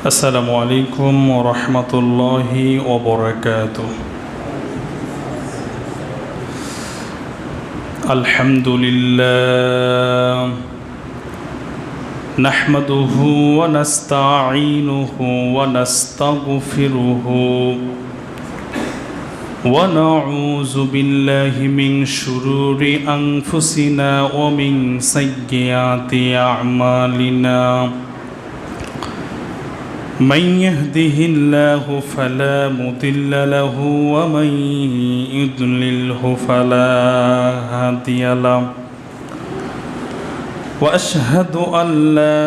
আসসালামু আলাইকুম ওয়া রাহমাতুল্লাহি ওয়া বারাকাতুহু। আলহামদুলিল্লাহ নাহমাদুহু ওয়া নাস্তাঈনুহু ওয়া নাস্তাগফিরুহু ওয়া নাউযু বিল্লাহি মিন শুরুরি আনফুসিনা ওয়া মিন সাইয়্যাতি আ'মালিনা। من يهده الله فلا مضل له ومن يضلله فلا هادي له وأشهد أن لا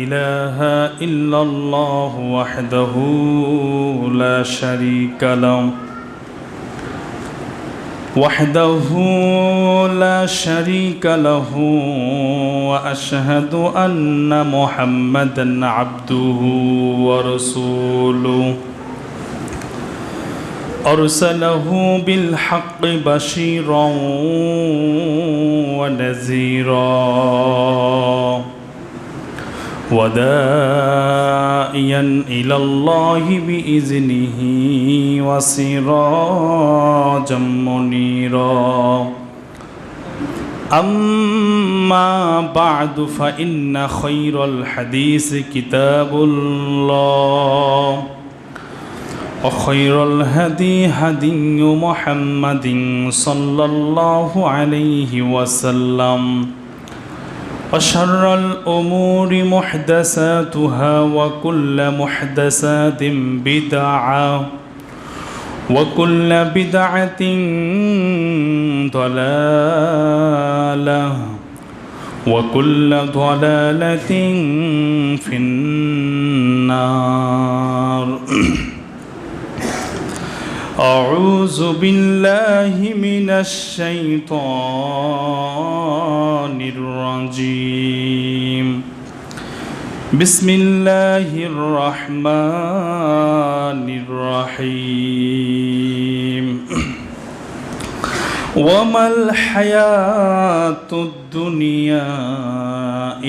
إله إلا الله وحده لا شريك له وأشهد أن محمدا عبده ورسوله أرسله بالحق بشيرا ونذيرا وداعيا إلى الله بإذنه وسراجا منيرا. أما بعد فإن خير الحديث كتاب الله وخير الهدي هدي محمد صلى الله عليه وسلم وشر الأمور محدثاتها وكل محدثات بدعة وكل بدعة ضلالة وكل ضلالة في النار. أعوذ بالله من الشيطان الرجيم. بسم الله الرحمن الرحيم. وما الحياة الدنيا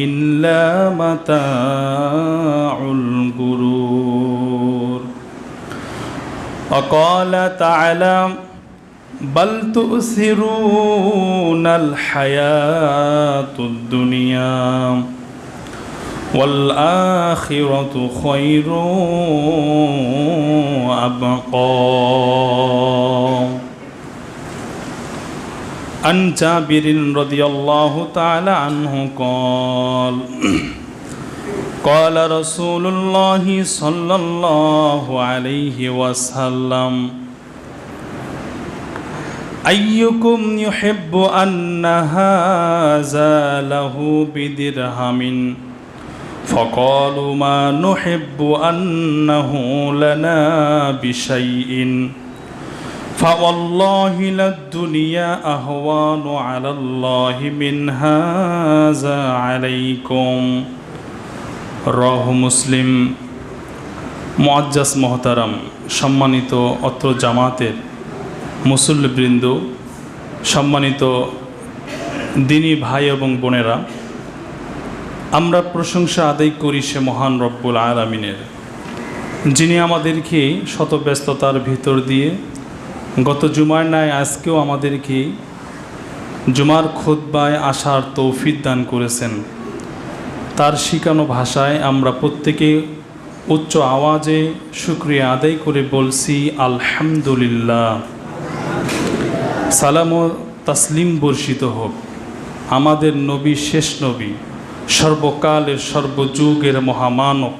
إلا متاع الغرور. وقال تعالى بل تؤثرون الحياة الدنيا والآخرة خير وأبقى. عن جابر رضي الله تعالى عنه قال قال رسول الله صلى الله عليه وسلم أيكم يحب أن هذا له بدرهم فقالوا ما نحب أنه لنا بشيء فوالله للدنيا أهوان على الله من هذا عليكم. রাহ মুসলিম। মুআজ্জাজ মোহতারাম, সম্মানিত অত্র জামাতের মুসল্লিবৃন্দ, সম্মানিত দিনী ভাই এবং বোনেরা, আমরা প্রশংসা আদায় করি সে মহান রব্বুল আলামিনের, যিনি আমাদেরকে শত ব্যস্ততার ভিতর দিয়ে গত জুমার ন্যায় আজকেও আমাদেরকে জুমার খুতবায় আসার তৌফিক দান করেছেন। তার শিখানো ভাষায় আমরা প্রত্যেকে উচ্চ আওয়াজে শুকরিয়া আদায় করে বলছি আলহামদুলিল্লাহ। সালাম ও তাসলিম বর্ষিত হোক আমাদের নবী, শেষ নবী, সর্বকালের সর্বযুগের মহামানব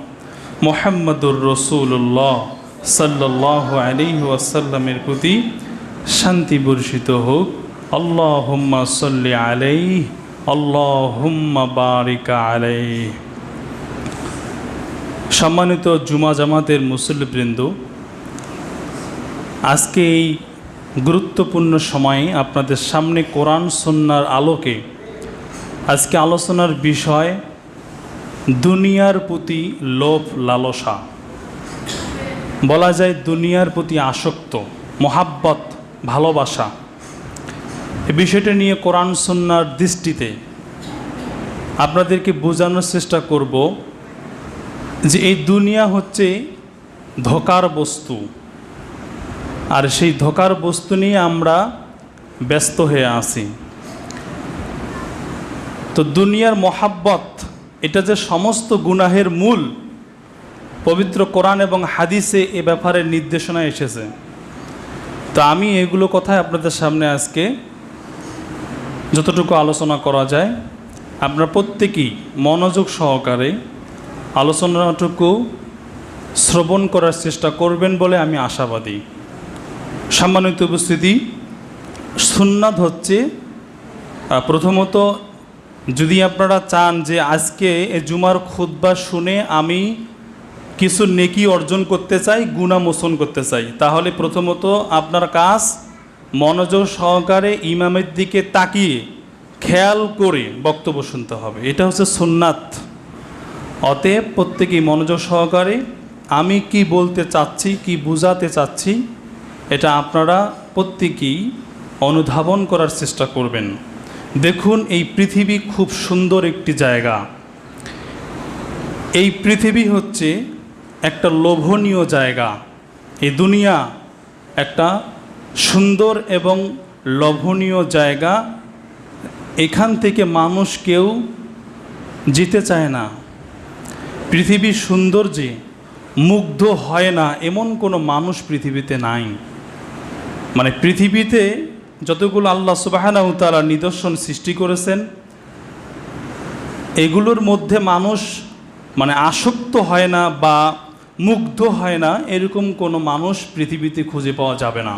মুহাম্মদুর রাসূলুল্লাহ সাল্লাল্লাহু আলাইহি ওয়াসাল্লামের প্রতি শান্তি বর্ষিত হোক। আল্লাহুম্মা সাল্লি আলাইহি আল্লাহুম্মা বারিক আলাইহি। সম্মানিত জুমা জামাতের মুসল্লিবৃন্দ, আজকে এই গুরুত্বপূর্ণ সময়ে আপনাদের সামনে কোরআন সুন্নাহর আলোকে আজকে আলোচনার বিষয় দুনিয়ার প্রতি লোভ লালসা। বলা যায় দুনিয়ার প্রতি আসক্ত, মোহাব্বত, ভালোবাসা। এই বিষয়টা নিয়ে কোরআন সুন্নাহর দৃষ্টিতে আপনাদেরকে বোঝানোর চেষ্টা করব যে এই দুনিয়া হচ্ছে ধোঁকার বস্তু, আর সেই ধোঁকার বস্তু নিয়ে আমরা ব্যস্ত হয়ে আছি। তো দুনিয়ার মহাব্বত এটা যে সমস্ত গুনাহের মূল, পবিত্র কোরআন এবং হাদিসে এ ব্যাপারে নির্দেশনা এসেছে। তো আমি এগুলো কথাই আপনাদের সামনে আজকে যতটুকু আলোচনা করা যায় আপনারা প্রত্যেকেই মনোযোগ সহকারে আলোচনাটুকু শ্রবণ করার চেষ্টা করবেন বলে আমি আশাবাদী। সম্মানিত উপস্থিতি, সুন্নাত হচ্ছে প্রথমত, যদি আপনারা চান যে আজকে এই জুমার খুতবা শুনে আমি কিছু নেকি অর্জন করতে চাই, গুনাহ মোচন করতে চাই, তাহলে প্রথমত আপনার কাজ মনোযোগ সহকারে ইমামের দিকে তাকিয়ে খেয়াল করে বক্তব্য শুনতে হবে। এটা হচ্ছে সুন্নাত। অতএব প্রত্যেকেই মনোযোগ সহকারে আমি কি বলতে চাচ্ছি, কি বুঝাতে চাচ্ছি, এটা আপনারা প্রত্যেকেই অনুধাবন করার চেষ্টা করবেন। দেখুন, এই পৃথিবী খুব সুন্দর একটি জায়গা। এই পৃথিবী হচ্ছে একটা লোভনীয় জায়গা। এই দুনিয়া একটা সুন্দর এবং লোভনীয় জায়গা। এখান থেকে মানুষ কেউ যেতে চায় না। পৃথিবীর সৌন্দর্যে মুগ্ধ হয় না এমন কোনো মানুষ পৃথিবীতে নাই। মানে পৃথিবীতে যতগুলো আল্লাহ সুবহানাহু ওয়া তাআলা নিদর্শন সৃষ্টি করেছেন, এগুলোর মধ্যে মানুষ মানে আসক্ত হয় না বা মুগ্ধ হয় না এরকম কোনো মানুষ পৃথিবীতে খুঁজে পাওয়া যাবে না।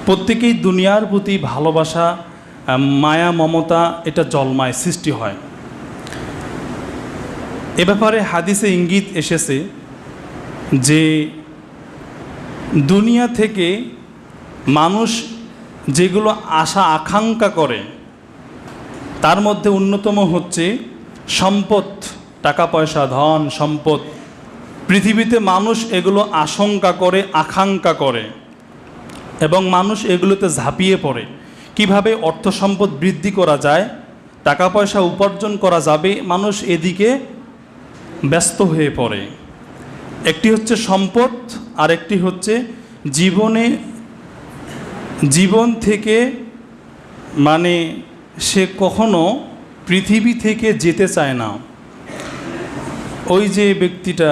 প্রত্যেকেই দুনিয়ার প্রতি ভালোবাসা, মায়া, মমতা এটা জন্মায়, সৃষ্টি হয়। এ ব্যাপারে হাদিসে ইঙ্গিত এসেছে যে দুনিয়া থেকে মানুষ যেগুলো আশা আকাঙ্ক্ষা করে তার মধ্যে অন্যতম হচ্ছে সম্পদ, টাকা পয়সা, ধন সম্পদ। পৃথিবীতে মানুষ এগুলো আশঙ্কা করে, আকাঙ্ক্ষা করে এবং মানুষ এগুলোতে ঝাঁপিয়ে পড়ে। কিভাবে অর্থ সম্পদ বৃদ্ধি করা যায়, টাকা পয়সা উপার্জন করা যাবে, মানুষ এদিকে ব্যস্ত হয়ে পড়ে। একটি হচ্ছে সম্পদ, আর একটি হচ্ছে জীবন থেকে মানে সে কখনো পৃথিবী থেকে যেতে চায় না। ওই যে ব্যক্তিটা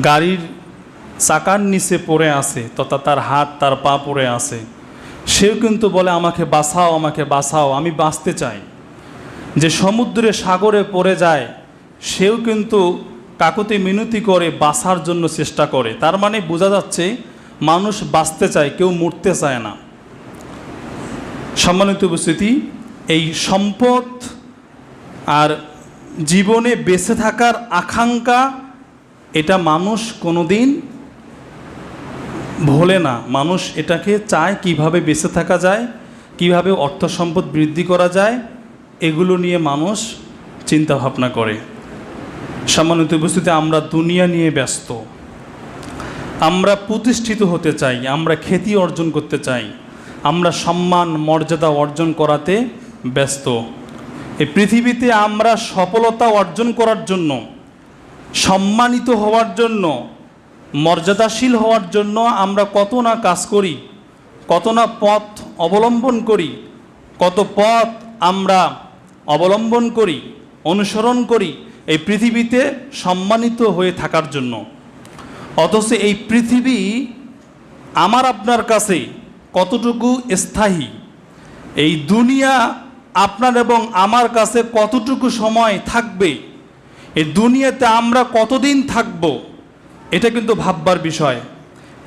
গাড়ির চাকার নিচে পড়ে আছে, তথা তার হাত তার পা পড়ে আছে, সেও কিন্তু বলে আমাকে বাঁচাও, আমাকে বাঁচাও, আমি বাঁচতে চাই। যে সমুদ্রে সাগরে পড়ে যায় সেও কিন্তু কাকুতি মিনতি করে বাঁচার জন্য চেষ্টা করে। তার মানে বোঝা যাচ্ছে মানুষ বাঁচতে চায়, কেউ মরতে চায় না। সম্মানিত উপস্থিতি, এই সম্পদ আর জীবনে বেঁচে থাকার আকাঙ্ক্ষা এটা মানুষ কোনোদিন ভোলে না। মানুষ এটাকে চায় কিভাবে বেঁচে থাকা যায়, কিভাবে অর্থ সম্পদ বৃদ্ধি করা যায়, এগুলো নিয়ে মানুষ চিন্তা ভাবনা করে। সম্মানিত উপস্থিতি, আমরা দুনিয়া নিয়ে ব্যস্ত। আমরা প্রতিষ্ঠিত হতে চাই, আমরা খ্যাতি অর্জন করতে চাই, আমরা সম্মান মর্যাদা অর্জন করাতে ব্যস্ত। এই পৃথিবীতে আমরা সফলতা অর্জন করার জন্য, সম্মানিত হওয়ার জন্য, মর্যাদাশীল হওয়ার জন্য আমরা কত না কাজ করি, কত না পথ অবলম্বন করি, কত পথ আমরা অবলম্বন করি, অনুসরণ করি এই পৃথিবীতে সম্মানিত হয়ে থাকার জন্য। অথচ এই পৃথিবী আমার আপনার কাছে কতটুকু স্থায়ী, এই দুনিয়া আপনার এবং আমার কাছে কতটুকু সময় থাকবে, এই দুনিয়াতে আমরা কতদিন থাকব, এটা কিন্তু ভাববার বিষয়।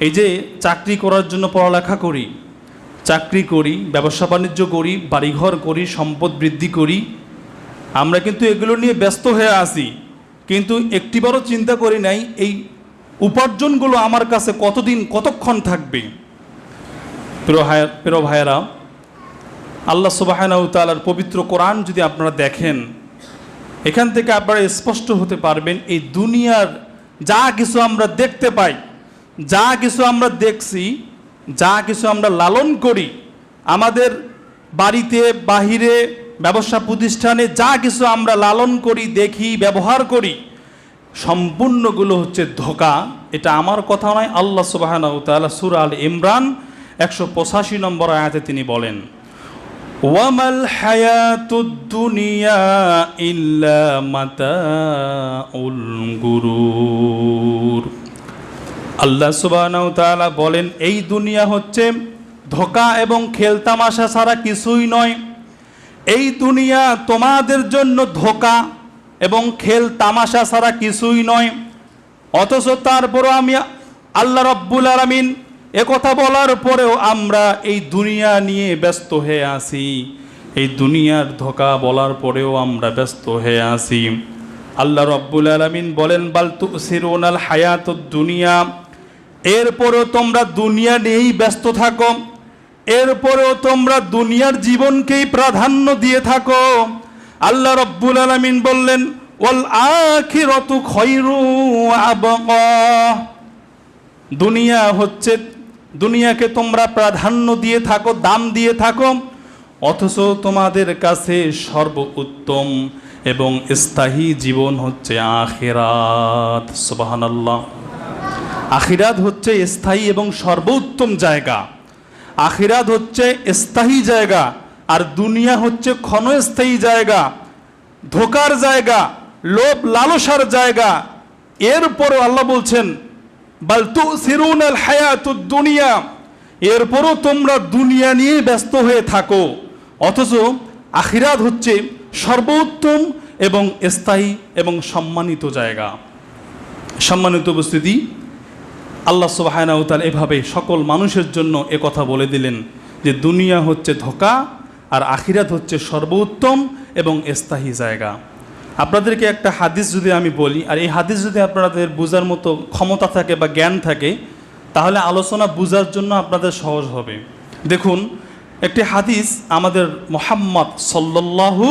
এই যে চাকরি করার জন্য পড়ালেখা করি, চাকরি করি, ব্যবসা বাণিজ্য করি, বাড়িঘর করি, সম্পদ বৃদ্ধি করি, আমরা কিন্তু এগুলো নিয়ে ব্যস্ত হয়ে আছি, কিন্তু একটিবারও চিন্তা করি নাই এই উপার্জনগুলো আমার কাছে কতদিন, কতক্ষণ থাকবে। প্রিয় ভাইয়েরা, আল্লাহ সুবহানাহু ওয়া তাআলার পবিত্র কোরআন যদি আপনারা দেখেন, এখান থেকে আপনারা স্পষ্ট হতে পারবেন এই দুনিয়ার যা কিছু আমরা দেখতে পাই, যা কিছু আমরা দেখছি, যা কিছু আমরা লালন করি, আমাদের বাড়িতে, বাহিরে, ব্যবসা প্রতিষ্ঠানে যা কিছু আমরা লালন করি, দেখি, ব্যবহার করি, সম্পূর্ণগুলো হচ্ছে ধোঁকা। এটা আমার কথা নয়, আল্লাহ সুবহানাহু ওয়া তাআলা সূরা আল ইমরান 185 নম্বর আয়াতে তিনি বলেন, ওয়ামাল হায়াতুদ দুনিয়া ইল্লা মাতাউল গুরুর। আল্লাহ সুবহানাহু ওয়া তাআলা বলেন, এই দুনিয়া হচ্ছে ধোঁকা এবং খেলতামাশা ছাড়া কিছুই নয়। এই দুনিয়া তোমাদের জন্য ধোঁকা এবং খেল তামাশা ছাড়া কিছুই নয়। অথচ তারপরও আমি আল্লাহ রাব্বুল আলামিন একথা বলার পরেও আমরা এই দুনিয়া নিয়ে ব্যস্ত হয়ে আছি। এই দুনিয়ার ধোঁকা বলার পরেও আমরা ব্যস্ত হয়ে আছি। আল্লাহ রাব্বুল আলামিন বলেন, বাল তুসিরুনাল হায়াতুদ দুনিয়া, এরপরেও তোমরা দুনিয়া নিয়েই ব্যস্ত থাকো, এরপরেও তোমরা দুনিয়ার জীবনকেই প্রাধান্য দিয়ে থাকো। আল্লাহ রাব্বুল আলামিন বললেন, ওয়াল আখিরাতু খায়রু ওয়া আবকা, দুনিয়াকে তোমরা প্রাধান্য দিয়ে থাকো, দাম দিয়ে থাকো, অথচ তোমাদের কাছে সর্বোত্তম এবং স্থায়ী জীবন হচ্ছে আখিরাত। সুবহানাল্লাহ। আখিরাত হচ্ছে স্থায়ী এবং সর্বোত্তম জায়গা। আখিরাত হচ্ছে স্থায়ী জায়গা, আর দুনিয়া হচ্ছে ক্ষণস্থায়ী জায়গা, ধোকার জায়গা, লোভ লালসার জায়গা। এরপরও আল্লাহ বলছেন, বাল তুসিরুনাল হায়াতুদ দুনিয়া, এরপরও তোমরা দুনিয়া নিয়ে ব্যস্ত হয়ে থাকো, অথচ আখিরাত হচ্ছে সর্বোত্তম এবং স্থায়ী এবং সম্মানিত জায়গা। সম্মানিত উপস্থিতি, আল্লাহ সুবহানাহু ওয়া তাআলা এভাবে সকল মানুষের জন্য একথা বলে দিলেন যে দুনিয়া হচ্ছে ধোঁকা আর আখিরাত হচ্ছে সর্বোত্তম এবং স্থায়ী জায়গা। আপনাদেরকে একটা হাদিস যদি আমি বলি, আর এই হাদিস যদি আপনাদের বোঝার মতো ক্ষমতা থাকে বা জ্ঞান থাকে, তাহলে আলোচনা বোঝার জন্য আপনাদের সহজ হবে। দেখুন, একটি হাদিস আমাদের মুহাম্মদ সাল্লাল্লাহু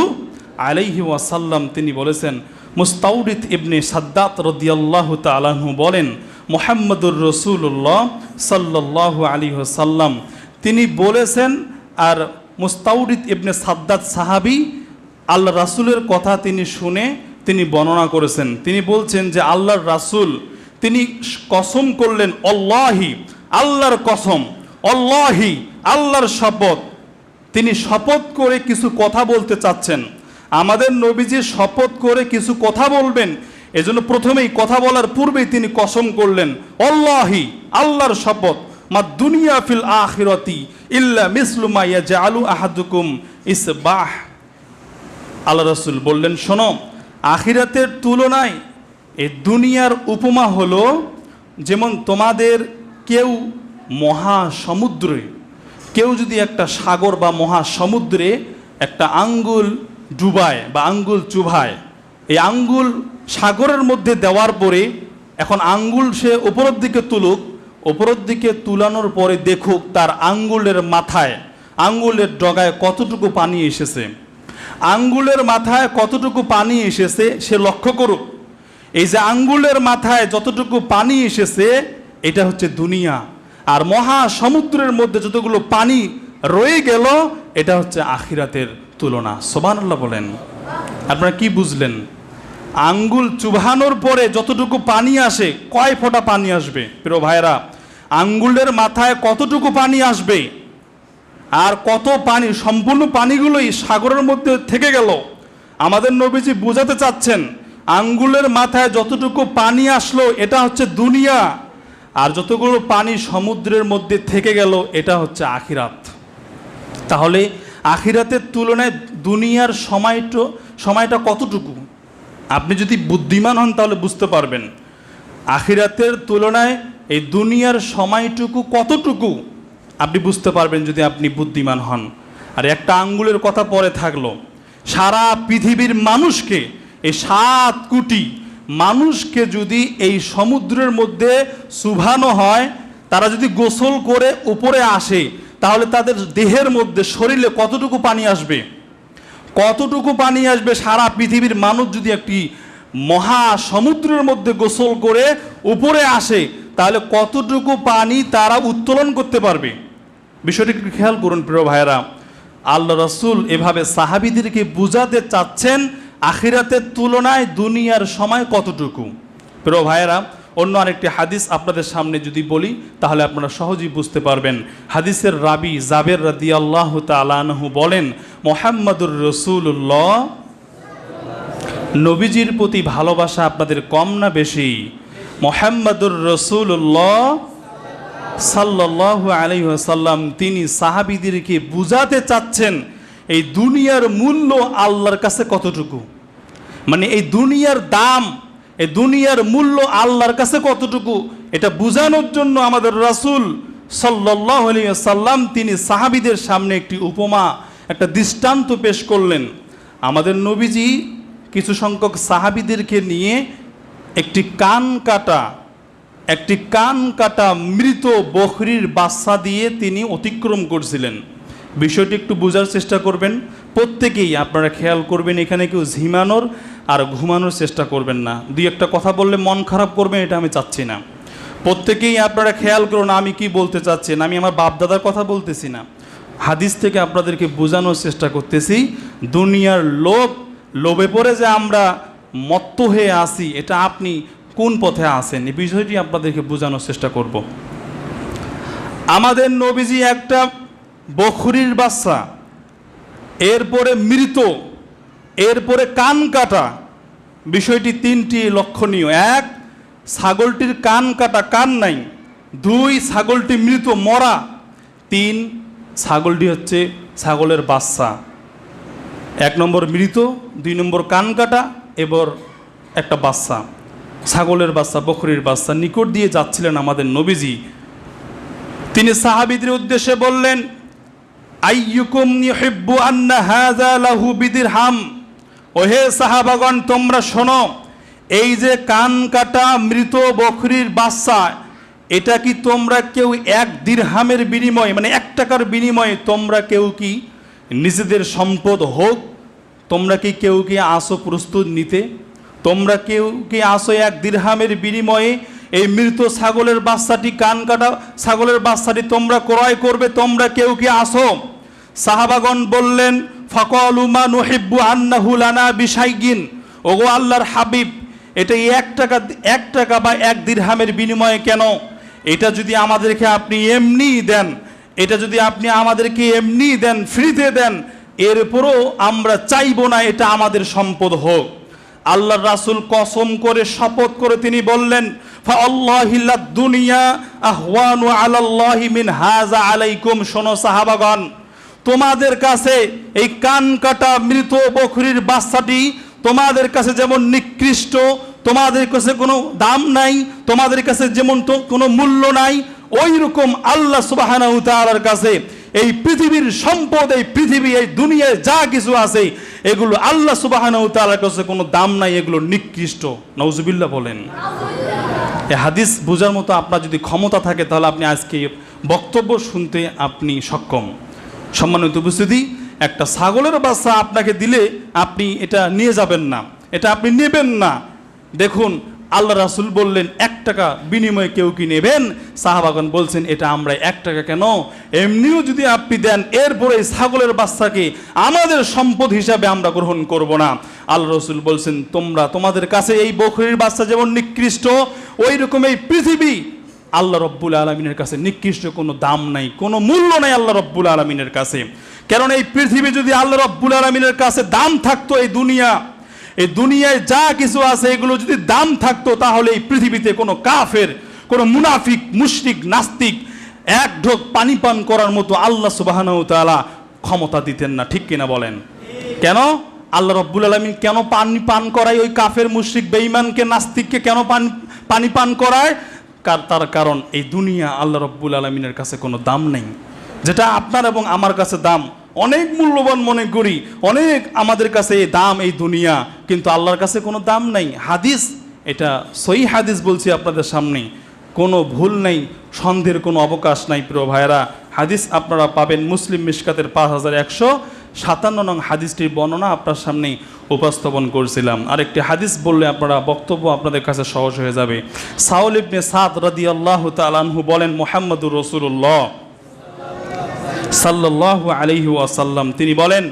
আলাইহি ওয়াসাল্লাম তিনি বলেছেন, মুস্তাউরিদ ইবনে সাদ্দাত রাদিয়াল্লাহু তাআলা আনহু বলেন, মুহাম্মদুর রাসূলুল্লাহ সাল্লাল্লাহু আলাইহি ওয়াসাল্লাম তিনি বলেছেন, আর মুস্তাউরিদ ইবনে সাদ্দাত সাহাবী, আল্লাহ রাসূলের কথা তিনি শুনে তিনি বর্ণনা করেছেন। তিনি বলছেন যে আল্লাহর রাসূল তিনি কসম করলেন, আল্লাহি, আল্লাহর কসম, আল্লাহি, আল্লাহর শপথ। তিনি শপথ করে কিছু কথা বলতে চাচ্ছেন। আমাদের নবীজি শপথ করে কিছু কথা বলবেন, এজন্য প্রথমেই কথা বলার পূর্বেই তিনি কসম করলেন, আল্লাহি, আল্লাহর শপথ, মা দুনিয়া ফিল আখিরাতি ইল্লা মিসলু মা ইয়াজআলু আহাদুকুম ইসবাহ। আল্লাহ রাসূল বললেন, শোনো, আখিরাতের তুলনায় এই দুনিয়ার উপমা হলো যেমন তোমাদের কেউ মহাসমুদ্রে, কেউ যদি একটা সাগর বা মহাসমুদ্রে একটা আঙ্গুল ডুবায় বা আঙ্গুল চুবায়, এই আঙ্গুল সাগরের মধ্যে দেওয়ার পরে এখন আঙ্গুল সে উপরের দিকে তুলুক, উপরের দিকে তুলানোর পরে দেখুক তার আঙ্গুলের মাথায়, আঙ্গুলের ডগায় কতটুকু পানি এসেছে, আঙ্গুলের মাথায় কতটুকু পানি এসেছে সে লক্ষ্য করুক। এই যে আঙ্গুলের মাথায় যতটুকু পানি এসেছে এটা হচ্ছে দুনিয়া, আর মহাসমুদ্রের মধ্যে যতগুলো পানি রয়ে গেল এটা হচ্ছে আখিরাতের তুলনা। সুবহানাল্লাহ বলেন। আপনারা কি বুঝলেন? আঙ্গুল চুবানোর পরে যতটুকু পানি আসে, কয় ফোঁটা পানি আসবে প্রিয় ভাইরা? আঙ্গুলের মাথায় কতটুকু পানি আসবে আর কত পানি, সম্পূর্ণ পানিগুলোই সাগরের মধ্যে থেকে গেল। আমাদের নবীজি বোঝাতে চাচ্ছেন আঙ্গুলের মাথায় যতটুকু পানি আসলো এটা হচ্ছে দুনিয়া, আর যতগুলো পানি সমুদ্রের মধ্যে থেকে গেল এটা হচ্ছে আখিরাত। তাহলে আখিরাতের তুলনায় দুনিয়ার সময়টা কতটুকু? আপনি যদি বুদ্ধিমান হন তাহলে বুঝতে পারবেন আখিরাতের তুলনায় এই দুনিয়ার সময়টুকু কতটুকু আপনি বুঝতে পারবেন যদি আপনি বুদ্ধিমান হন। আর একটা আঙ্গুলের কথা পরে থাকলো, সারা পৃথিবীর মানুষকে, এই 7 কোটি মানুষকে যদি এই সমুদ্রের মধ্যে চুবানো হয়, তারা যদি গোসল করে উপরে আসে, তাহলে তাদের দেহের মধ্যে, শরীরে কতটুকু পানি আসবে? কতটুকু পানি আসবে? সারা পৃথিবীর মানুষ যদি একটি মহা সমুদ্রের মধ্যে গোসল করে উপরে আসে, তাহলে কতটুকু পানি তারা উত্তোলন করতে পারবে? বিষয়টি খেয়াল করুন প্রিয় ভাইয়েরা। আল্লাহ রাসূল এভাবে সাহাবীদেরকে বুঝাতে চাচ্ছেন আখিরাতের তুলনায় দুনিয়ার সময় কতটুকু। প্রিয় ভাইয়েরা, অন্য আরেকটি হাদিস আপনাদের সামনে যদি বলি তাহলে আপনারা সহজেই বুঝতে পারবেন। হাদিসের রাবি জাবের রাদিয়াল্লাহু তাআলা আনহু বলেন, মুহাম্মাদুর রাসূলুল্লাহ, নবীজির প্রতি ভালোবাসা আপনাদের কম না বেশি? মুহাম্মাদুর রাসূলুল্লাহ সাল্লাল্লাহু আলাইহি ওয়াসাল্লাম তিনি সাহাবীদেরকে বুঝাতে চাচ্ছেন এই দুনিয়ার মূল্য আল্লাহর কাছে কতটুকু, মানে এই দুনিয়ার দাম, এই দুনিয়ার মূল্য আল্লাহর কাছে কতটুকু, এটা বোঝানোর জন্য আমাদের রাসূল সাল্লাল্লাহু আলাইহি ওয়াসাল্লাম তিনি সাহাবীদের সামনে একটি উপমা, একটা দৃষ্টান্ত পেশ করলেন। আমাদের নবীজি কিছু সংখ্যক সাহাবীদেরকে নিয়ে একটি কান কাটা মৃত বকরির বাচ্চা দিয়ে তিনি অতিক্রম করছিলেন। বিষয়টি একটু বোঝার চেষ্টা করবেন, প্রত্যেকেই আপনারা খেয়াল করবেন, এখানে কেউ ঝিমানোর আর ঘুমানোর চেষ্টা করবেন না। দুই একটা কথা বললে মন খারাপ করবেন, এটা আমি চাচ্ছি না। প্রত্যেকেই আপনারা খেয়াল করুন আমি কি বলতে চাচ্ছি, আমি আমার বাপদাদার কথা বলতেছি না, হাদিস থেকে আপনাদেরকে বোঝানোর চেষ্টা করতেছি। দুনিয়ার লোভে পড়ে যে আমরা মত্ত হয়ে আসি, এটা আপনি কোন পথে আসেন, এই বিষয়টি আপনাদেরকে বোঝানোর চেষ্টা করব। আমাদের নবীজি একটা বকরির বাচ্চা, এরপরে মৃত, এরপরে কান কাটা, বিষয়টি তিনটি লক্ষণীয়। এক, ছাগলটির কান কাটা, কান নাই। দুই, ছাগলটি মৃত, মরা। তিন, ছাগলটি হচ্ছে ছাগলের বাচ্চা। এক নম্বর মৃত, দুই নম্বর কান কাটা, এবার একটা বাচ্চা, ছাগলের বাচ্চা, বকরির বাচ্চা। নিকট দিয়ে যাচ্ছিলেন আমাদের নবীজি, তিনি সাহাবীদের উদ্দেশ্যে বললেন, আইয়ুকুম ইউহিব্বু আন্না হাযা লাহু বিদিরহাম, ওহে সাহাবাগণ তোমরা শোনো, এই যে কান কাটা মৃত বকরির বাচ্চা, এটা কি তোমরা কেউ 1 দিরহামের বিনিময়ে, মানে 1 টাকার বিনিময়ে তোমরা কেউ কি নিজেদের সম্পদ হোক, তোমরা কি কেউ কি আসো প্রস্তুত নিতে? তোমরা কেউ কি আসো 1 দিরহামের বিনিময়ে এই মৃত ছাগলের বাচ্চাটি, কান কাটা ছাগলের বাচ্চাটি তোমরা ক্রয় করবে? তোমরা কেউ কি আসো? সাহাবাগণ বললেন, ফাকালু মা নুহিব্বু আন্নাহু লানা বিশাইগিন, ওগো আল্লাহর হাবিব, এটা 1 টাকা বা 1 দিরহামের বিনিময়ে কেন? এটা যদি আমাদেরকে আপনি এমনি দেন, এটা যদি আপনি আমাদেরকে এমনি দেন, ফ্রিতে দেন, এরপরও আমরা চাইবো না এটা আমাদের সম্পদ হোক। আল্লাহর রাসূল কসম করে শপথ করে তিনি বললেন, ফাআল্লাহি লাদ দুনিয়া আহওয়ানু আলাল্লাহি মিন হাযা আলাইকুম। শোনো সাহাবাগণ, তোমাদের কাছে এই কান কাটা মৃত বকরির বাচ্চাটি তোমাদের কাছে যেমন নিকৃষ্ট, তোমাদের কাছে কোনো দাম নাই, তোমাদের কাছে যেমন তো কোনো মূল্য নাই, ওই রকম আল্লাহ সুবহানাহু ওয়া তাআলার কাছে এই পৃথিবীর সম্পদ, এই পৃথিবী, এই দুনিয়ায় যা কিছু আছে এগুলো আল্লাহ সুবহানাহু ওয়া তাআলার কাছে কোনো দাম নাই, এগুলো নিকৃষ্ট। নাউজুবিল্লাহ বলেন। এই হাদিস বোঝার মতো আপনার যদি ক্ষমতা থাকে তাহলে আপনি আজকে বক্তব্য শুনতে আপনি সক্ষম। সম্মানিত উপস্থিতি, একটা ছাগলের বাচ্চা আপনাকে দিলে আপনি এটা নিয়ে যাবেন না, এটা আপনি নেবেন না। দেখুন আল্লাহ রাসূল বললেন 1 টাকা বিনিময়ে কেউ কি নেবেন? সাহাবাগণ বলছেন, এটা আমরা 1 টাকা কেন, এমনিও যদি আপনি দেন, এরপরে ছাগলের বাচ্চাকে আমাদের সম্পদ হিসাবে আমরা গ্রহণ করব না। আল্লাহ রাসূল বলছেন, তোমাদের কাছে এই বকরির বাচ্চা যেমন নিকৃষ্ট, ওই রকম এই পৃথিবী আল্লাহ রব্বুল আলামিনের কাছে নিকৃষ্ট, কোনো দাম নাই, কোনো মূল্য নাই আল্লাহ রব্বুল আলামিনের কাছে। কারণ এই পৃথিবী যদি আল্লাহ রব্বুল আলামিনের কাছে দাম থাকতো, এই দুনিয়ায় যা কিছু আছে এগুলো যদি দাম থাকতো, তাহলে এই পৃথিবীতে কোনো কাফের, কোনো মুনাফিক, মুশরিক, নাস্তিক 1 ঢোক পানি পান করার মতো আল্লাহ সুবহানাহু ওয়া তাআলা ক্ষমতা দিতেন না। ঠিক কিনা বলেন? কেন আল্লাহ রব্বুল আলামিন কেন পানি পান করায় ওই কাফের, মুশরিক, বেঈমানকে, নাস্তিককে কেন পানি পান করায়? তার কারণ এই দুনিয়া আল্লাহ রব্বুল আলামিনের কাছে কোনো দাম নেই। যেটা আপনার এবং আমার কাছে দাম, অনেক মূল্যবান মনে করি, অনেক আমাদের কাছে এই দাম এই দুনিয়া, কিন্তু আল্লাহর কাছে কোনো দাম নাই। হাদিস, এটা সহিহ হাদিস বলছি আপনাদের সামনে, কোনো ভুল নেই, সন্দেহের কোনো অবকাশ নাই। প্রিয় ভাইয়েরা, হাদিস আপনারা পাবেন মুসলিম মিশকাতের 5157 নং হাদিসটির বর্ণনা আপনার সামনে উপস্থাপন করছিলাম। আরেকটি হাদিস বললে আপনারা বক্তব্য আপনাদের কাছে সহজ হয়ে যাবে। সাউল ইবনে সাদ রাদিয়াল্লাহু তাআলা আনহু বলেন, মুহাম্মাদুর রাসূলুল্লাহ সাল্লাল্লাহু আলাইহি ওয়াসাল্লাম তিনি বলেন,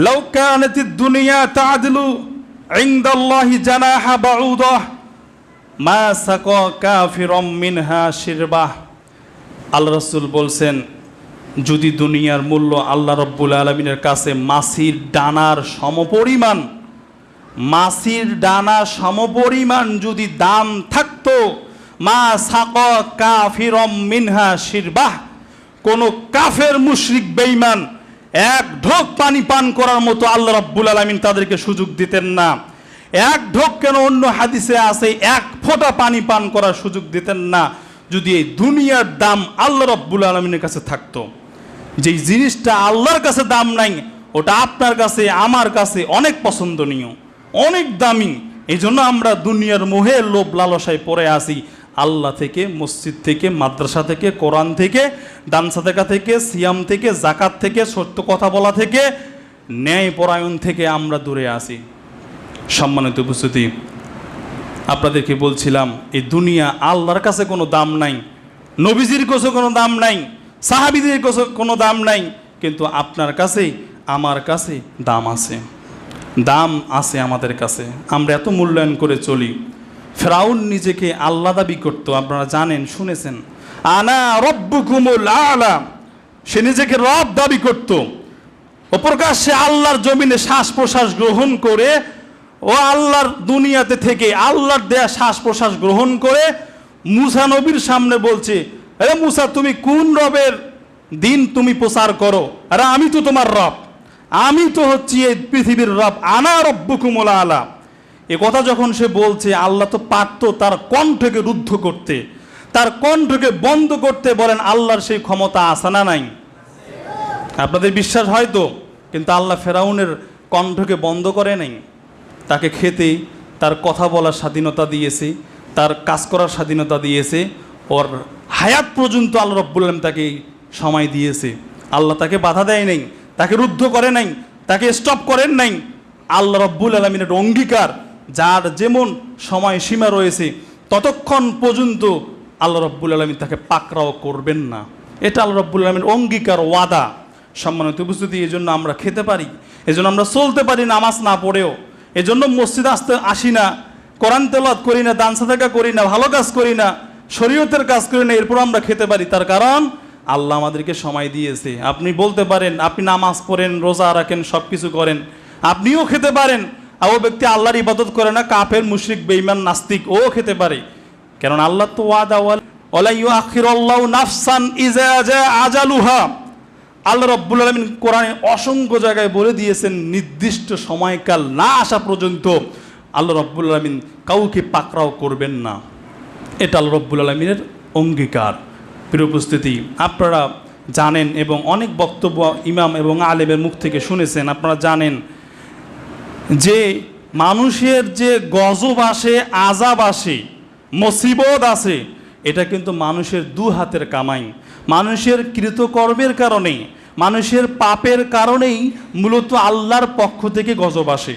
লাউ কানাতিদ দুনিয়া তা'দিলু ইনদাল্লাহি জানাহা বাউদাহ মা সাকা কাফিরম মিনহা শিরবাহ। আল্লাহ রাসূল বলছেন, যদি দুনিয়ার মূল্য আল্লাহ রাব্বুল আলামিনের কাছে মাছির ডানার সমপরিমাণ, মাছির ডানা সমপরিমাণ যদি দাম থাকতো, মা সাকা কাফিরম মিনহা শিরবাহ, কোন কাফের মুশরিক বেঈমান এক ঢোক পানি পান করার মতো আল্লাহ রাব্বুল আলামিন তাদেরকে সুযোগ দিতেন না। এক ঢোক কেন, অন্য হাদিসে আছে এক ফোঁটা পানি পান করার সুযোগ দিতেন না, যদি এই দুনিয়ার দাম আল্লাহ রাব্বুল আলামিনের কাছে থাকতো। যেই জিনিসটা আল্লাহর কাছে দাম নাই, ওটা আপনার কাছে আমার কাছে অনেক পছন্দনীয়, অনেক দামি। এই জন্য আমরা দুনিয়ার মোহে লোভ লালসায় পড়ে আসি। আল্লাহ থেকে, মসজিদ থেকে, মাদ্রাসা থেকে, কোরআন থেকে, দান সাদেকা থেকে, সিয়াম থেকে, জাকাত থেকে, সত্য কথা বলা থেকে, ন্যায় পরায়ণ থেকে আমরা দূরে আসি। সম্মানিত উপস্থিতি, আপনাদেরকে বলছিলাম এই দুনিয়া আল্লাহর কাছে কোনো দাম নাই, নবীজির কাছে কোনো দাম নাই, সাহাবীদের কাছে কোনো দাম নাই, কিন্তু আপনার কাছে আমার কাছে দাম আছে, দাম আছে আমাদের কাছে। আমরা এত মূল্যায়ন করে চলি। ফেরাউন নিজেকে আল্লাহ দাবি করতো, আপনারা জানেন, শুনেছেন, আনা রব্বুকুমুল আলা, সে নিজেকে রব দাবি করত। অপ্রকাশ্যে আল্লাহর জমিনে শ্বাস প্রশ্বাস গ্রহণ করে, ও আল্লাহর দুনিয়াতে থেকে আল্লাহর দেয়া শ্বাস প্রশ্বাস গ্রহণ করে মুসা নবীর সামনে বলছে, আরে মুসা, তুমি কোন রবের দিন তুমি প্রচার করো? আরে আমি তো তোমার রব, আমি তো হচ্ছি এই পৃথিবীর রব, আনা রব্বুকুমুল আলা। এ কথা যখন সে বলছে, আল্লাহ তো পারত তার কণ্ঠকে রুদ্ধ করতে, তার কণ্ঠকে বন্ধ করতে। বলেন, আল্লাহর সেই ক্ষমতা আছে না নাই? আপনাদের বিশ্বাস হয়তো, কিন্তু আল্লাহ ফেরাউনের কণ্ঠকে বন্ধ করে নাই। তাকে খেতে, তার কথা বলার স্বাধীনতা দিয়েছে, তার কাজ করার স্বাধীনতা দিয়েছে, ওর হায়াত পর্যন্ত আল্লাহ রাব্বুল আলামিন তাকে সময় দিয়েছে। আল্লাহ তাকে বাধা দেয় নাই, তাকে রুদ্ধ করে নাই, তাকে স্টপ করেন নাই। আল্লাহ রাব্বুল আলামিনের অঙ্গীকার, যার যেমন সময় সীমা রয়েছে ততক্ষণ পর্যন্ত আল্লাহ রাব্বুল আলামিন তাকে পাকড়াও করবেন না। এটা আল্লাহ রাব্বুল আলামিনের অঙ্গীকার, ওয়াদা। সম্মানিত উপস্থিতি, এই জন্য আমরা খেতে পারি, এই জন্য আমরা চলতে পারি নামাজ না পড়েও, এই জন্য মসজিদে আসি না, কোরআন তেলাওয়াত করি না, দান সাদাকা করি না, ভালো কাজ করি না, শরীয়তের কাজ করি না, এরপর আমরা খেতে পারি। তার কারণ আল্লাহ আমাদেরকে সময় দিয়েছে। আপনি বলতে পারেন, আপনি নামাজ পড়েন, রোজা রাখেন, সব কিছু করেন, আপনিও খেতে পারেন। আর ও ব্যক্তি আল্লাহর ইবাদত করে না, কাফের, মুশরিক, বেঈমান, নাস্তিক, ও খেতে পারে। কারণ আল্লাহ তো ওয়াদা, ওয়ালা ইউআখিরুল্লাহু নাফসান ইযা জা আজালুহা। আল্লাহ রাব্বুল আলামিন কোরআনে অসংখ্য জায়গায় বলে দিয়েছেন, নির্দিষ্ট সময়কাল না আসা পর্যন্ত আল্লাহ রাব্বুল আলামিন কাউকে পাকড়াও করবেন না। এটা আল্লাহ রাব্বুল আলামিনের অঙ্গীকার। প্রিয় উপস্থিতি, আপনারা জানেন এবং অনেক বক্তব্য ইমাম এবং আলেমের মুখ থেকে শুনেছেন, আপনারা জানেন যে মানুষের যে গজব আসে, আযাব আসে, মুসিবত আসে, এটা কিন্তু মানুষের দু হাতের কামাই, মানুষের কৃতকর্মের কারণে, মানুষের পাপের কারণেই মূলত আল্লাহর পক্ষ থেকে গজব আসে।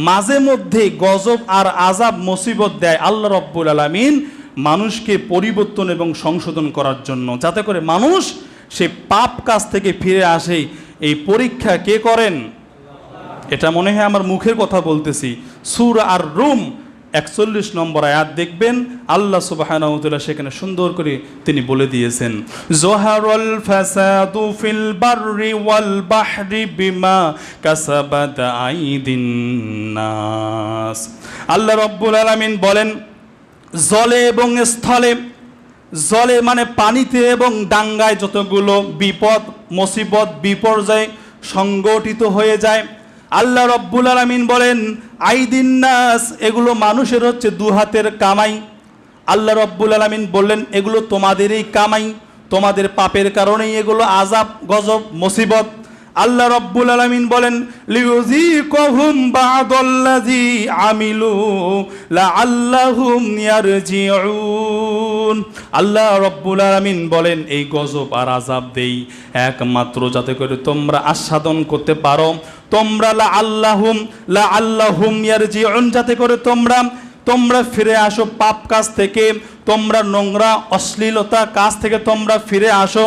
মাঝে মধ্যে গজব আর আযাব মুসিবত দেয় আল্লাহ রাব্বুল আলামিন মানুষকে পরিবর্তন এবং সংশোধন করার জন্য, যাতে করে মানুষ সে পাপ কাজ থেকে ফিরে আসে। এই পরীক্ষা কে করেন? এটা মনে হয় আমার মুখের কথা বলতেছি। সূরা আর রুম 41 নম্বর আয়াত দেখবেন, আল্লাহ সুবহানাহু ওয়া তাআলা সেখানে সুন্দর করে তিনি বলে দিয়েছেন, যহারুল ফাসাদু ফিল বাররি ওয়াল বাহরি বিমা কাসাবাত আইদিন নাস। আল্লাহ রাব্বুল আলামিন বলেন, জলে এবং স্থলে, জলে মানে পানিতে এবং ডাঙ্গায় যতগুলো বিপদ, মুসিবত, বিপর্যয় সংগঠিত হয়ে যায়, আল্লাহ রাব্বুল আলামিন বলেন আইদিন নাস, এগুলো মানুষের হচ্ছে দু হাতের কামাই। আল্লাহ রাব্বুল আলামিন বললেন, এগুলো তোমাদেরই কামাই, তোমাদের পাপের কারণেই এগুলো আযাব, গজব, মুসিবত। আল্লাহ রাব্বুল আলামিন বলেন, লিউযীকুহুম বা'দাল্লাযী আমিলু লাআল্লাহুম ইয়ারজিউন। আল্লাহ রাব্বুল আলামিন বলেন, এই গজব আর আযাব দেই একমাত্র যাতে করে তোমরা আস্বাদন করতে পারো, তোমরা লাআল্লাহুম ইয়ারজিউন, যাতে করে তোমরা ফিরে আসো পাপ কাজ থেকে, তোমরা নোংরা অশ্লীলতা কাজ থেকে তোমরা ফিরে আসো।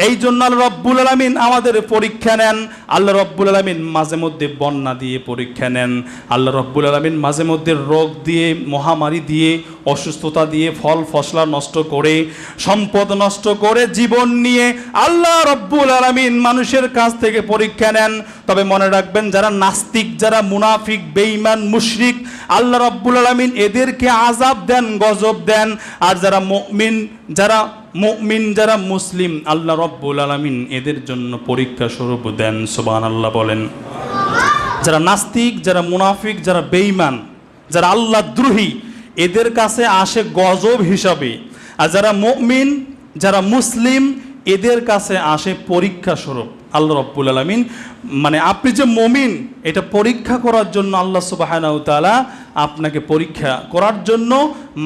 এই জন্য আল্লাহ রব্বুল আলামিন আমাদের পরীক্ষা নেন। আল্লাহ রব্বুল আলামিন মাঝে মধ্যে বন্যা দিয়ে পরীক্ষা নেন। আল্লাহ রব্বুল আলামিন মাঝে মধ্যে রোগ দিয়ে, মহামারী দিয়ে, অসুস্থতা দিয়ে, ফল ফসলা নষ্ট করে, সম্পদ নষ্ট করে, জীবন নিয়ে আল্লাহ রব্বুল আলামিন মানুষের কাছ থেকে পরীক্ষা নেন। তবে মনে রাখবেন, যারা নাস্তিক, যারা মুনাফিক, বেঈমান, মুশরিক, আল্লাহ রব্বুল আলামিন এদেরকে আযাব দেন, গজব দেন। আর যারা মুমিন, যারা মুসলিম, আল্লাহ রব্বুল আলামিন এদের জন্য পরীক্ষা স্বরূপ দেন। সুবহানাল্লাহ বলেন। যারা নাস্তিক, যারা মুনাফিক, যারা বেঈমান, যারা আল্লাহ দ্রোহী, এদের কাছে আসে গজব হিসাবে। আর যারা মুমিন, যারা মুসলিম, এদের কাছে আসে পরীক্ষা স্বরূপ। আল্লাহ রব্বুল আলামিন মানে আপনি যে মুমিন, এটা পরীক্ষা করার জন্য আল্লাহ সুবহানাহু ওয়া তাআলা আপনাকে পরীক্ষা করার জন্য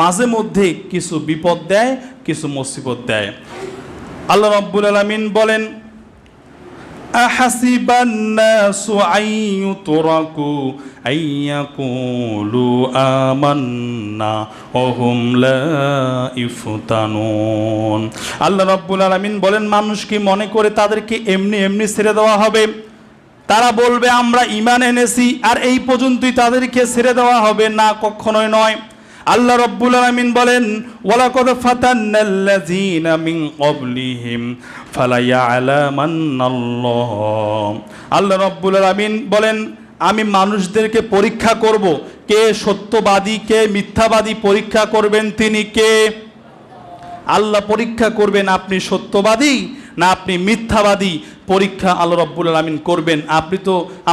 মাঝে মধ্যে কিছু বিপদ দেয়, কিছু মুসিবত দেয়। আল্লাহ রব্বুল আলামিন বলেন, আহাসিবান নাসু আইয়ুতরাকু আইয়াকুলু আমান্না ওয়া হুম লা ইফতানুন। আল্লাহ রাব্বুল আলামিন বলেন, মানুষ কি মনে করে তাদেরকে এমনি এমনি ছেড়ে দেওয়া হবে? তারা বলবে আমরা ঈমান এনেছি, আর এই পর্যন্তই তাদেরকে ছেড়ে দেওয়া হবে? না, কখনোই নয়। আল্লাহ রাব্বুল আলামিন বলেন, ওয়ালাকাদ ফাতান্নাল্লাযীনা মিন ক্বাবলিহিম ফালায়ালামান্নাল্লাহ। আল্লাহ রাব্বুল আলামিন বলেন, আমি মানুষদেরকে পরীক্ষা করব। কে সত্যবাদী, কে মিথ্যাবাদী পরীক্ষা করবেন তিনি কে? আল্লাহ পরীক্ষা করবেন, আপনি সত্যবাদী না আপনি মিথ্যাবাদী, পরীক্ষা আল্লাহ রাব্বুল আলামিন করবেন।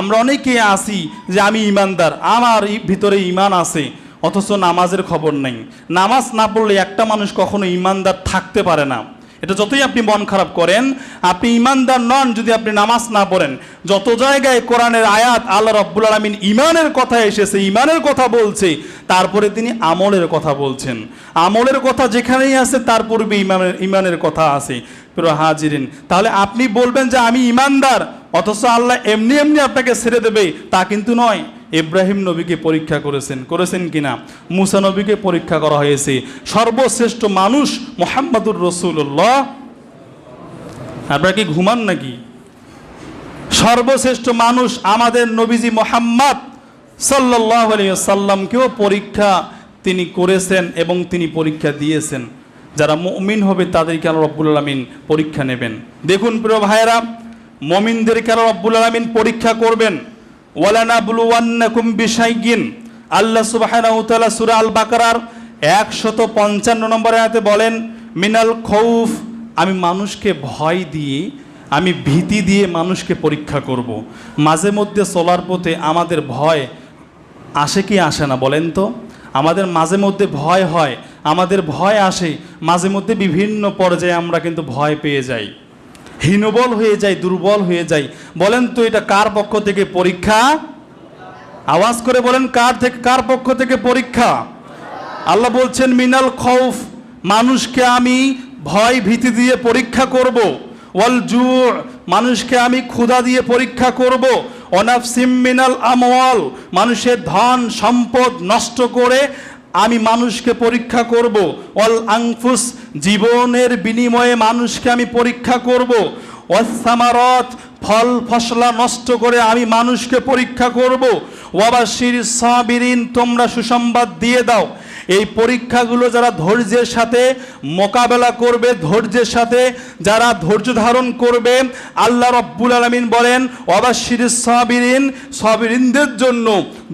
আমরা অনেকেই আছি যে আমি ঈমানদার, আমার ভিতরে ঈমান আছে, অথচ নামাজের খবর নেই। নামাজ না পড়লে একটা মানুষ কখনো ঈমানদার থাকতে পারে না। এটা যতই আপনি মন খারাপ করেন, আপনি ঈমানদার নন যদি আপনি নামাজ না পড়েন। যত জায়গায় কোরআনের আয়াত আল্লাহ রাব্বুল আলামিন ঈমানের কথা এসেছে, ঈমানের কথা বলছে, তারপরে তিনি আমলের কথা বলছেন। আমলের কথা যেখানেই আছে তার পূর্বে ঈমানের কথা আছে। প্রিয় হাজিরিন, তাহলে আপনি বলবেন যে আমি ঈমানদার, অথচ আল্লাহ এমনি এমনি আপনাকে ছেড়ে দেবে তা কিন্তু নয়। ইব্রাহিম নবীকে পরীক্ষা করেছেন কিনা? মুসা নবীকে পরীক্ষা করা হয়েছে। সর্বশ্রেষ্ঠ মানুষ মুহাম্মদুর রাসূলুল্লাহ। আপনারা কি ঘুমান নাকি? সর্বশ্রেষ্ঠ মানুষ আমাদের নবীজি মুহাম্মদ সাল্লাল্লাহু আলাইহি ওয়াসাল্লামকেও পরীক্ষা তিনি করেছেন এবং তিনি পরীক্ষা দিয়েছেন। যারা মুমিন হবে তাদেরকে আল্লাহ রাব্বুল আলামিন পরীক্ষা নেবেন। দেখুন প্রিয় ভাইয়েরা, মুমিনদেরকে আল্লাহ রাব্বুল আলামিন পরীক্ষা করবেন। ওয়ালানাবলুওয়ান্নাকুম বিশাইইন, আল্লাহ সুবহানাহু ওয়া তাআলা সূরা আল বাকারার 155 নম্বর আয়াতে বলেন, মিনাল খৌফ, আমি মানুষকে ভয় দিয়ে, আমি ভীতি দিয়ে মানুষকে পরীক্ষা করব। মাঝে মধ্যে চলার পথে আমাদের ভয় আসে কি আসে না বলেন তো? আমাদের মাঝে মধ্যে ভয় হয়, আমাদের ভয় আসে, মাঝে মধ্যে বিভিন্ন পর্যায়ে আমরা কিন্তু ভয় পেয়ে যাই, হীনবল হয়ে যাই, দুর্বল হয়ে যাই। বলেন তো এটা কার পক্ষ থেকে পরীক্ষা? আওয়াজ করে বলেন, কার পক্ষ থেকে পরীক্ষা? আল্লাহ বলছেন মিনাল খৌফ, মানুষকে আমি ভয় ভীতি দিয়ে পরীক্ষা করব। ওয়াল জু, মানুষকে আমি ক্ষুধা দিয়ে পরীক্ষা করব। ওয়ানাফসিম মিনাল আমওয়াল, মানুষের ধন সম্পদ নষ্ট করে আমি মানুষকে পরীক্ষা করব। ওয়াল আনফুস, জীবনের বিনিময়ে মানুষকে আমি পরীক্ষা করব। ওয়াস সামারাত, ফল ফসলা নষ্ট করে আমি মানুষকে পরীক্ষা করব। ওয়াবাশিরিস সাবিরিন, তোমরা সুসংবাদ দিয়ে দাও। এই পরীক্ষাগুলো যারা ধৈর্যের সাথে মোকাবেলা করবে, ধৈর্যের সাথে যারা ধৈর্য ধারণ করবে, আল্লাহ রাব্বুল আলামিন বলেন ওয়াবাশিরিস সাবিরিন, সাবিরিনদের জন্য,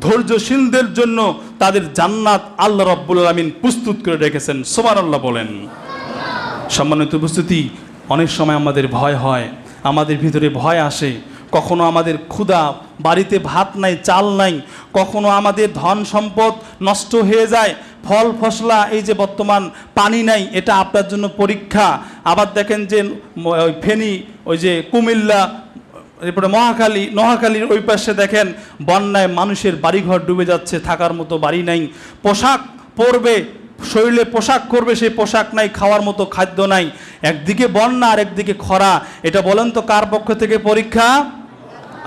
ধৈর্যশীলদের জন্য তাদের জান্নাত আল্লাহ রাব্বুল আলামিন প্রস্তুত করে রেখেছেন। সুবহানাল্লাহ বলেন। সম্মানিত উপস্থিতি, অনেক সময় আমাদের ভয় হয়, আমাদের ভিতরে ভয় আসে। কখনো আমাদের ক্ষুধা, বাড়িতে ভাত নাই, চাল নাই, কখনো আমাদের ধন সম্পদ নষ্ট হয়ে যায়, ফল ফসলা, এই যে বর্তমান পানি নাই, এটা আপনার জন্য পরীক্ষা। আবার দেখেন যে ফেনী, ওই যে কুমিল্লা, এরপরে নোয়াখালীর ওই পাশে দেখেন বন্যায় মানুষের বাড়িঘর ডুবে যাচ্ছে, থাকার মতো বাড়ি নাই, পোশাক পরবে, শরীরে পোশাক করবে, সেই পোশাক নাই, খাওয়ার মতো খাদ্য নাই। একদিকে বন্যা আর একদিকে খরা। এটা বলেন তো কার পক্ষ থেকে পরীক্ষা?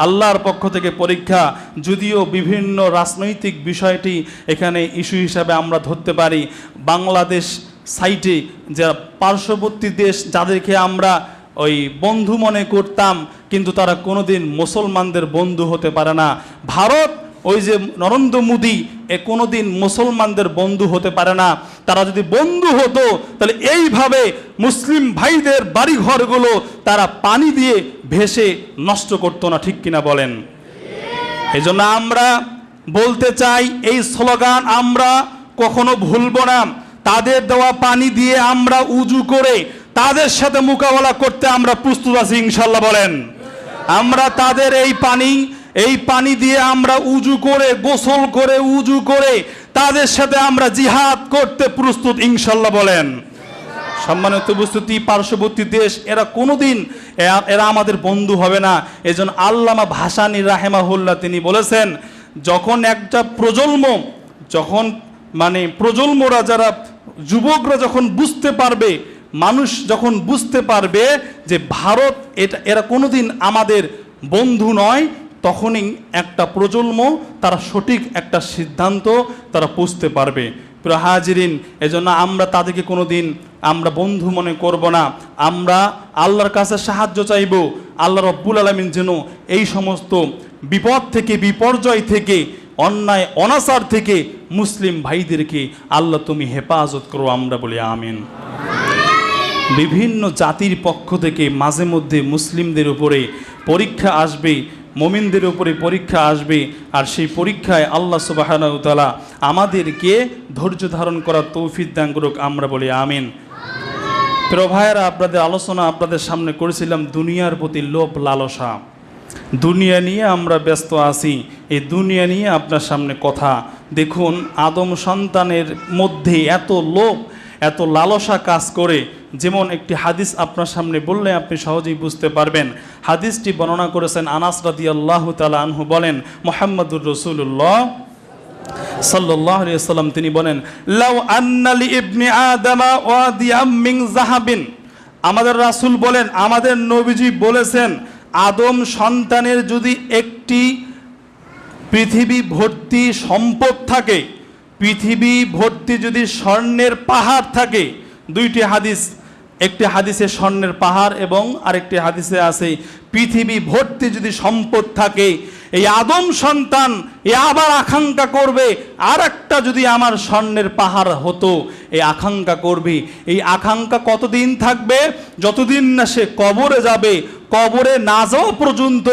আল্লাহর পক্ষ থেকে পরীক্ষা। যদিও বিভিন্ন রাজনৈতিক বিষয়টি এখানে ইস্যু হিসাবে আমরা ধরতে পারি। বাংলাদেশ সাইটে যারা পার্শ্ববর্তী দেশ যাদেরকে আমরা ওই বন্ধু মনে করতাম, কিন্তু তারা কোনোদিন মুসলমানদের বন্ধু হতে পারে না। ভারত ওই যে নরেন্দ্র মোদী কোনোদিন মুসলমানদের বন্ধু হতে পারে না। তারা যদি বন্ধু হতো তাহলে এইভাবে মুসলিম ভাইদের বাড়িঘরগুলো তারা পানি দিয়ে ভেসে নষ্ট করতো না, ঠিক কিনা বলেন? এই জন্য আমরা বলতে চাই, এই স্লোগান আমরা কখনো ভুলব না। তাদের দেওয়া পানি দিয়ে আমরা উজু করে তাদের সাথে মোকাবেলা করতে আমরা প্রস্তুত আছি ইনশাল্লাহ বলেন। আমরা তাদের এই পানি দিয়ে আমরা উজু করে, গোসল করে, উজু করে তাদের সাথে আমরা জিহাদ করতে প্রস্তুত ইনশাল্লাহ বলেন। সম্মানিত উপস্থিতি, পার্শ্ববর্তী দেশ এরা কোনোদিন এরা আমাদের বন্ধু হবে না। এজন্য আল্লামা ভাসানী রাহেমাহুল্লাহ তিনি বলেছেন, যখন একটা প্রজন্মরা যারা যুবকরা যখন বুঝতে পারবে, মানুষ যখন বুঝতে পারবে যে ভারত এরা কোনোদিন আমাদের বন্ধু নয়, তখনই একটা প্রজন্ম তারা সঠিক একটা সিদ্ধান্ত তারা বুঝতে পারবে। প্রিয় হাজিরিন, এজন্য আমরা তাদেরকে কোনোদিন আমরা বন্ধু মনে করব না। আমরা আল্লাহর কাছে সাহায্য চাইব, আল্লাহ রব্বুল আলামিন যেন এই সমস্ত বিপদ থেকে, বিপর্যয় থেকে, অন্যায় অনাচার থেকে মুসলিম ভাইদেরকে আল্লাহ তুমি হেফাজত করো, আমরা বলি আমিন। বিভিন্ন জাতির পক্ষ থেকে মাঝে মধ্যে মুসলিমদের উপরে পরীক্ষা আসবে, মুমিনদের উপরে পরীক্ষা আসবে, আর সেই পরীক্ষায় আল্লাহ সুবহানাহু ওয়া তাআলা আমাদেরকে ধৈর্য ধারণ করার তৌফিক দান করুক, আমরা বলি আমিন। প্রিয় ভাইয়েরা, আপনাদের আলোচনা আপনাদের সামনে করেছিলাম দুনিয়ার প্রতি লোভ লালসা। দুনিয়া নিয়ে আমরা ব্যস্ত আছি, এই দুনিয়া নিয়ে আপনার সামনে কথা। দেখুন, আদম সন্তানের মধ্যে এত লোভ, এত লালসা কাজ করে। যেমন একটি হাদিস আপনার সামনে বললে আপনি সহজেই বুঝতে পারবেন। হাদিসটি বর্ণনা করেছেন আনাস রাদিয়াল্লাহু তাআলা আনহু, বলেন মুহাম্মদুর রাসূলুল্লাহ সাল্লাল্লাহু আলাইহি ওয়াসাল্লাম তিনি বলেন, লাউ আন্না লি ইবনি আদামা ওয়াদিয়াম মিন যাহাবিন। আমাদের রাসূল বলেন, আমাদের নবীজি বলেছেন, আদম সন্তানের যদি একটি পৃথিবী ভর্তি সম্পদ থাকে, পৃথিবী ভর্তি যদি স্বর্ণের পাহাড় থাকে, দুইটি হাদিস, একটি হাদিসে স্বর্ণের পাহাড় এবং আরেকটি হাদিসে আছে পৃথিবী ভর্তি যদি সম্পদ থাকে, এই আদম সন্তান আবার আকাঙ্ক্ষা করবে আর একটা যদি আমার স্বর্ণের পাহাড় হতো, এই আকাঙ্ক্ষা করবে। এই আকাঙ্ক্ষা কতদিন থাকবে? যতদিন না সে কবরে যাবে, কবরে না যাওয়া পর্যন্ত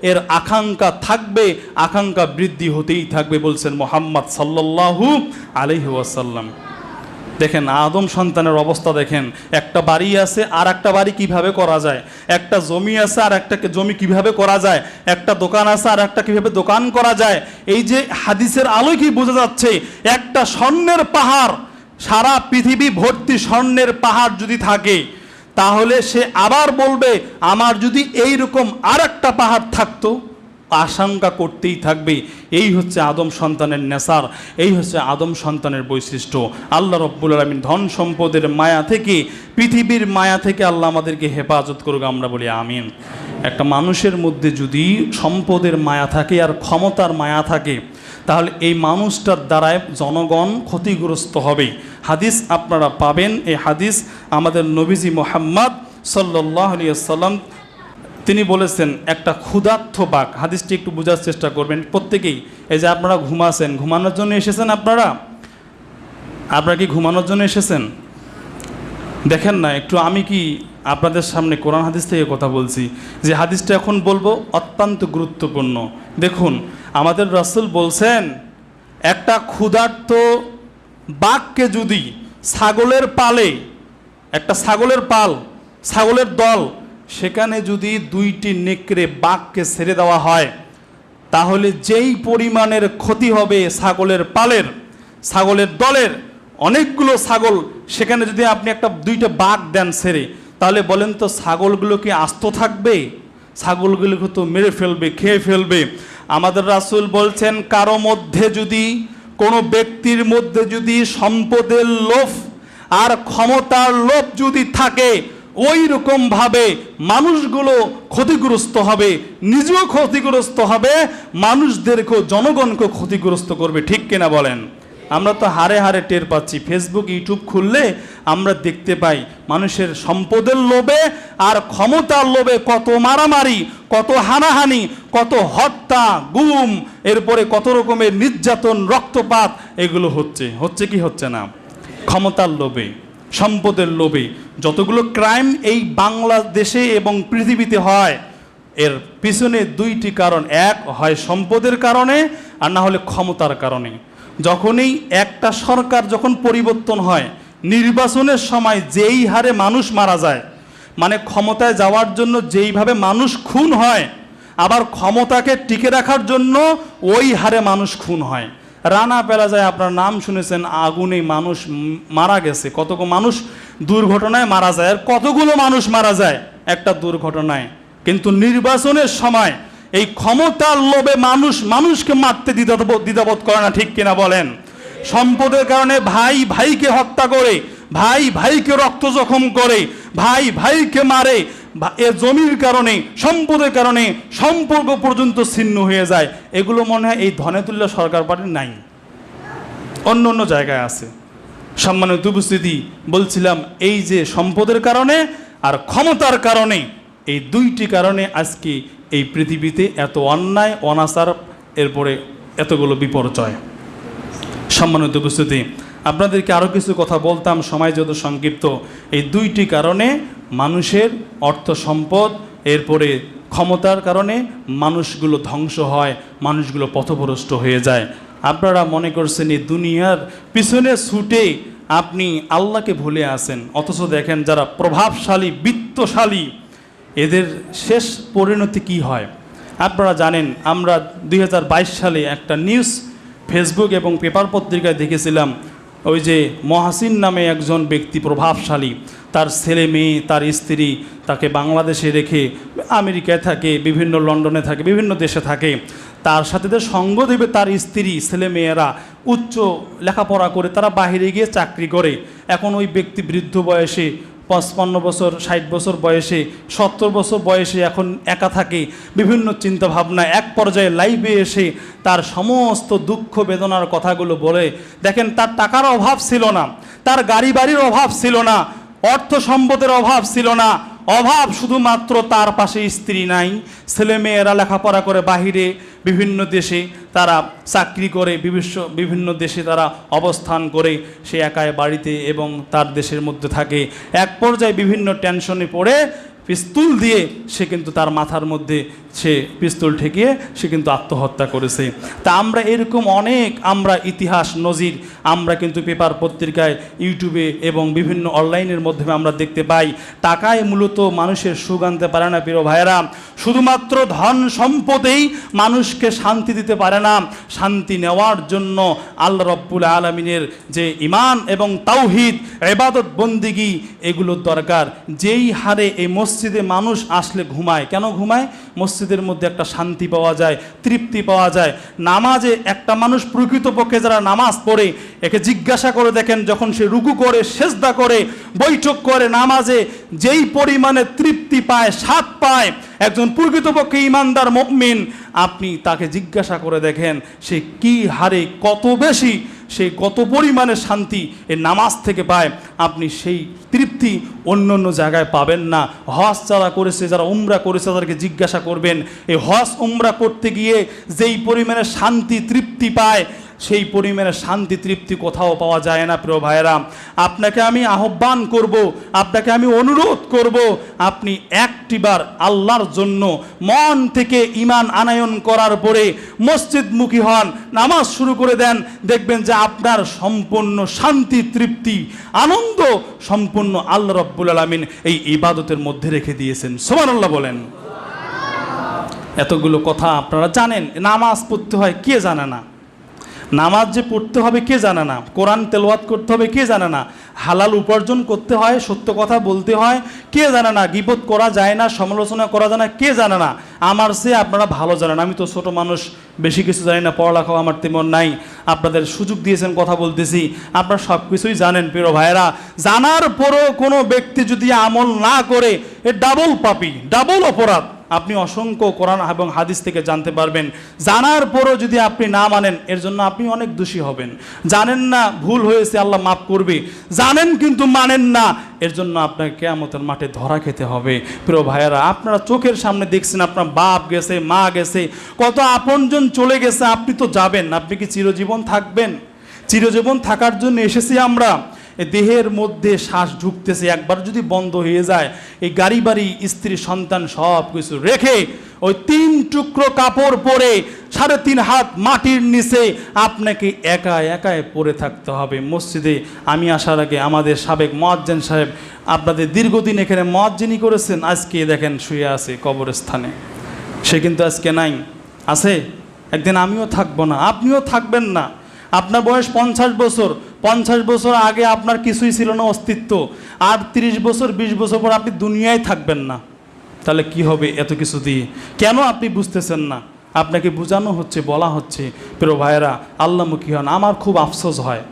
এর আকাঙ্ক্ষা থাকবে, আকাঙ্ক্ষা বৃদ্ধি হতেই থাকবে, বলছেন মুহাম্মদ সাল্লাল্লাহু আলাইহি ওয়াসাল্লাম। দেখেন আদম সন্তানের অবস্থা দেখেন, একটা বাড়ি আছে আর একটা বাড়ি কিভাবে করা যায়, একটা জমি আছে আর একটা জমি কিভাবে করা যায়, একটা দোকান আছে আর একটা কিভাবে দোকান করা যায়। এই যে হাদিসের আলোয় কি বোঝা যাচ্ছে, একটা স্বর্ণের পাহাড়, সারা পৃথিবী ভর্তি স্বর্ণের পাহাড় যদি থাকে, তাহলে সে আবার বলবে আমার যদি এই রকম আর একটা পাহাড় থাকতো, আশঙ্কা করতেই থাকবে। এই হচ্ছে আদম সন্তানের নেশার, এই হচ্ছে আদম সন্তানের বৈশিষ্ট্য। আল্লাহ রব্বুল আলামিন ধন সম্পদের মায়া থেকে, পৃথিবীর মায়া থেকে আল্লাহ আমাদেরকে হেফাজত করুক, আমরা বলি আমিন। একটা মানুষের মধ্যে যদি সম্পদের মায়া থাকে আর ক্ষমতার মায়া থাকে, তাহলে এই মানুষটার দ্বারায় জনগণ ক্ষতিগ্রস্ত হবে। হাদিস আপনারা পাবেন, এই হাদিস আমাদের নবীজি মুহাম্মদ সাল্লাল্লাহু আলাইহি ওয়াসাল্লাম তিনি বলেছেন, একটা ক্ষুধার্ত বাঘ, হাদিসটি একটু বোঝার চেষ্টা করবেন প্রত্যেকেই। এই যে আপনারা ঘুমাচ্ছেন, ঘুমানোর জন্য এসেছেন, আপনারা কি ঘুমানোর জন্য এসেছেন? দেখেন না একটু, আমি কি আপনাদের সামনে কোরআন হাদিস থেকে কথা বলছি, যে হাদিসটা এখন বলবো অত্যন্ত গুরুত্বপূর্ণ। দেখুন, আমাদের রাসূল বলছেন, একটা ক্ষুধার্ত বাঘকে যদি ছাগলের পালে, একটা ছাগলের পাল, ছাগলের দল, সেখানে যদি দুইটি নেকড়ে বাঘকে ছেড়ে দেওয়া হয়, তাহলে যেই পরিমাণের ক্ষতি হবে ছাগলের পালের, ছাগলের দলের, অনেকগুলো ছাগল, সেখানে যদি আপনি দুইটা বাঘ দেন ছেড়ে, তাহলে বলেন তো ছাগলগুলো কি আস্ত থাকবে? ছাগলগুলোকে তো মেরে ফেলবে, খেয়ে ফেলবে। আমাদের রাসূল বলছেন, কারো মধ্যে যদি, কোনো ব্যক্তির মধ্যে যদি সম্পদের লোভ আর ক্ষমতার লোভ যদি থাকে, ওই রকমভাবে মানুষগুলো ক্ষতিগ্রস্ত হবে, নিজেও ক্ষতিগ্রস্ত হবে, মানুষদেরকেও, জনগণকেও ক্ষতিগ্রস্ত করবে, ঠিক কিনা বলেন? আমরা তো হারে হারে টের পাচ্ছি। ফেসবুক ইউটিউব খুললে আমরা দেখতে পাই মানুষের সম্পদের লোভে আর ক্ষমতার লোভে কত মারামারি, কত হানাহানি, কত হত্যা, গুম, এরপরে কত রকমের নির্যাতন, রক্তপাত এগুলো হচ্ছে কি হচ্ছে না? ক্ষমতার লোভে, সম্পদের লোভে যতগুলো ক্রাইম এই বাংলাদেশে এবং পৃথিবীতে হয়, এর পিছনে দুইটি কারণ। এক হয় সম্পদের কারণে, আর না হলে ক্ষমতার কারণে। যখনই একটা সরকার যখন পরিবর্তন হয়, নির্বাচনের সময় যেই হারে মানুষ মারা যায়, মানে ক্ষমতায় যাওয়ার জন্য যেইভাবে মানুষ খুন হয়, আবার ক্ষমতাকে টিকে রাখার জন্য ওই হারে মানুষ খুন হয়। রানা প্লাজায় আপনার নাম শুনেছেন, আগুনে মানুষ মারা গেছে, কতগুলো মানুষ দুর্ঘটনায় মারা যায়, আর কতগুলো মানুষ মারা যায় একটা দুর্ঘটনায়। কিন্তু নির্বাচনের সময় এই ক্ষমতার লোভে মানুষকে মারতে দ্বিধাবোধ করে না, ঠিক কিনা বলেন? সম্পদের কারণে ভাই ভাইকে হত্যা করে, ভাই ভাইকে রক্ত জখম করে, ভাই ভাইকে মারে, এর জমির কারণে, সম্পদের কারণে সম্পর্ক পর্যন্ত ছিন্ন হয়ে যায়। এগুলো মনে হয় এই ধনেতুল্লাহ সরকার পার্টির নাই, অন্য অন্য জায়গায় আছে। সম্মানিত উপস্থিতি, বলছিলাম এই যে সম্পদের কারণে আর ক্ষমতার কারণে, এই দুইটি কারণে আজকে এই পৃথিবীতে এত অন্যায়, অনাচার, এরপরে এতগুলো বিপর্যয়। সম্মানিত উপস্থিতি, আপনাদেরকে আরও কিছু কথা বলতাম, সময় যত সংক্ষিপ্ত। এই দুইটি কারণে মানুষের অর্থ সম্পদ, এরপরে ক্ষমতার কারণে মানুষগুলো ধ্বংস হয়, মানুষগুলো পথভ্রষ্ট হয়ে যায়। আপনারা মনে করছেন এই দুনিয়ার পিছনে ছুটে আপনি আল্লাহকে ভুলে আসেন, অথচ দেখেন যারা প্রভাবশালী, বিত্তশালী, এদের শেষ পরিণতি কি হয় আপনারা জানেন। আমরা 2022 সালে একটা নিউজ ফেসবুক এবং পেপার পত্রিকায় দেখেছিলাম। ওই যে মহাসিন নামে একজন ব্যক্তি প্রভাবশালী, তার ছেলে মেয়ে, তার স্ত্রী তাকে বাংলাদেশে রেখে আমেরিকায় থাকে, বিভিন্ন লন্ডনে থাকে, বিভিন্ন দেশে থাকে। তার সাথে সঙ্গ দেবে তার স্ত্রী, ছেলে মেয়েরা উচ্চ লেখাপড়া করে তারা বাইরে গিয়ে চাকরি করে। এখন ওই ব্যক্তি বৃদ্ধ বয়সে 55 বছর, 60 বছর বয়সে, 70 বছর বয়সে এখন একা থাকে, বিভিন্ন চিন্তাভাবনা। এক পর্যায়ে লাইভে এসে তার সমস্ত দুঃখ বেদনার কথাগুলো বলে। দেখেন, তার টাকার অভাব ছিল না, তার গাড়ি বাড়ির অভাব ছিল না, অর্থ সম্পদের অভাব ছিল না, অভাব শুধুমাত্র তার পাশে স্ত্রী নাই, ছেলে মেয়েরা লেখাপড়া করে বাহিরে বিভিন্ন দেশে তারা চাকরি করে, বিভিন্ন দেশে তারা অবস্থান করে, সে একাই বাড়িতে এবং তার দেশের মধ্যে থাকে। এক পর্যায়ে বিভিন্ন টেনশনে পড়ে পিস্তল দিয়ে সে কিন্তু তার মাথার মধ্যে সে পিস্তল ঠেকিয়ে সে কিন্তু আত্মহত্যা করেছে। তা আমরা এরকম অনেক ইতিহাস নজির আমরা কিন্তু পেপার পত্রিকায়, ইউটিউবে এবং বিভিন্ন অনলাইনের মাধ্যমে আমরা দেখতে পাই। টাকায় মূলত মানুষের সুখ আনতে পারে না প্রিয় ভাইয়েরা, শুধুমাত্র ধন সম্পদেই মানুষকে শান্তি দিতে পারে না। শান্তি নেওয়ার জন্য আল্লাহ রব্বুল আলামিনের যে ঈমান এবং তাওহীদ, ইবাদত বন্দিগি, এগুলোর দরকার। যেই হারে এই মসজিদে মানুষ আসলে ঘুমায়, কেন ঘুমায়? মসজিদের মধ্যে একটা শান্তি পাওয়া যায়, তৃপ্তি পাওয়া যায়। নামাজে একটা মানুষ প্রকৃতপক্ষে যারা নামাজ পড়ে, একে জিজ্ঞাসা করে দেখেন, যখন সে রুকু করে, সেজদা করে, বৈঠক করে, নামাজে যেই পরিমাণে তৃপ্তি পায়, স্বাদ পায় একজন প্রকৃতপক্ষে ঈমানদার মুমিন, আপনি তাকে জিজ্ঞাসা করে দেখেন সে কি হারে, কত বেশি, সে কত পরিমাণে শান্তি এই নামাজ থেকে পায়। আপনি সেই তৃপ্তি অন্য অন্য জায়গায় পাবেন না। হজ যারা করেছে, যারা উমরা করেছে, তাদেরকে জিজ্ঞাসা করবেন এই হজ উমরা করতে গিয়ে যেই পরিমাণে শান্তি তৃপ্তি পায়, সেই পরিমাণে শান্তি তৃপ্তি কোথাও পাওয়া যায় না প্রিয় ভাইয়েরা। আপনাকে আমি আহ্বান করব, আপনাকে আমি অনুরোধ করব, আপনি একটিবার আল্লাহর জন্য মন থেকে ঈমান আনয়ন করার পরে মসজিদমুখী হন, নামাজ শুরু করে দেন। দেখবেন যে আপনার সম্পূর্ণ শান্তি তৃপ্তি আনন্দ সম্পূর্ণ আল্লাহ রাব্বুল আলামিন এই ইবাদতের মধ্যে রেখে দিয়েছেন। সুবহানাল্লাহ বলেন। এতগুলো কথা আপনারা জানেন। নামাজ পড়তে হয় কে জানে না? নামাজ যে পড়তে হবে কে জানে না? কোরআন তেলাওয়াত করতে হবে কে জানে না? হালাল উপার্জন করতে হয়, সত্য কথা বলতে হয় কে জানে না? গীবত করা যায় না, সমালোচনা করা যায় না কে জানে না? আমার চেয়ে আপনারা ভালো জানেন। আমি তো ছোট মানুষ, বেশি কিছু জানি না, পড়ালেখাও আমার তেমন নাই। আপনাদের সুযোগ দিয়েছেন, কথা বলতেছি, আপনারা সব কিছুই জানেন প্রিয় ভাইয়েরা। জানার পরও কোনো ব্যক্তি যদি আমল না করে, এ ডাবল পাপী, ডাবল অপরাধ। আপনি অসংখ্য কোরআন এবং হাদিস থেকে জানতে পারবেন। জানার পরও যদি আপনি না মানেন, এর জন্য আপনি অনেক দোষী হবেন। জানেন না, ভুল হয়েছে, আল্লাহ মাফ করবে। জানেন কিন্তু মানেন না, এর জন্য আপনাকে কিয়ামতের মাঠে ধরা খেতে হবে। প্রিয় ভাইয়েরা, আপনারা চোখের সামনে দেখছেন আপনার বাপ গেছে, মা গেছে, কত আপনজন চলে গেছে। আপনি তো যাবেন, আপনি কি চিরজীবন থাকবেন? চিরজীবন থাকার জন্য এসেছি আমরা। দেহের মধ্যে শ্বাস ঢুকতেছে, একবার যদি বন্ধ হয়ে যায়, এই গাড়ি বাড়ি, স্ত্রী, সন্তান সব কিছু রেখে ওই 3 টুকরো কাপড় পরে 3.5 হাত মাটির নিচে আপনাকে একা একাই পড়ে থাকতে হবে। মসজিদে আমি আসার আগে আমাদের সাবেক মুয়াজ্জিন সাহেব, আপনাদের দীর্ঘদিন এখানে মুয়াজ্জিনি করেছেন, আজকে দেখেন শুয়ে আছে কবরস্থানে। সে কিন্তু আজকে নাই, আছে। একদিন আমিও থাকবো না, আপনিও থাকবেন না। আপনার বয়স 50 বছর, 50 বছর আগে আপনার কিছুই ছিল না, অস্তিত্ব। আর 30 বছর 20 বছর পর আপনি দুনিয়ায় থাকবেন না। তাহলে কি হবে এত কিছু দিয়ে? কেন আপনি বুঝতেছেন না? আপনাকে বোঝানো হচ্ছে, বলা হচ্ছে। প্রিয় ভাইয়েরা, আল্লাহমুখী হন। আমার খুব আফসোস হয়,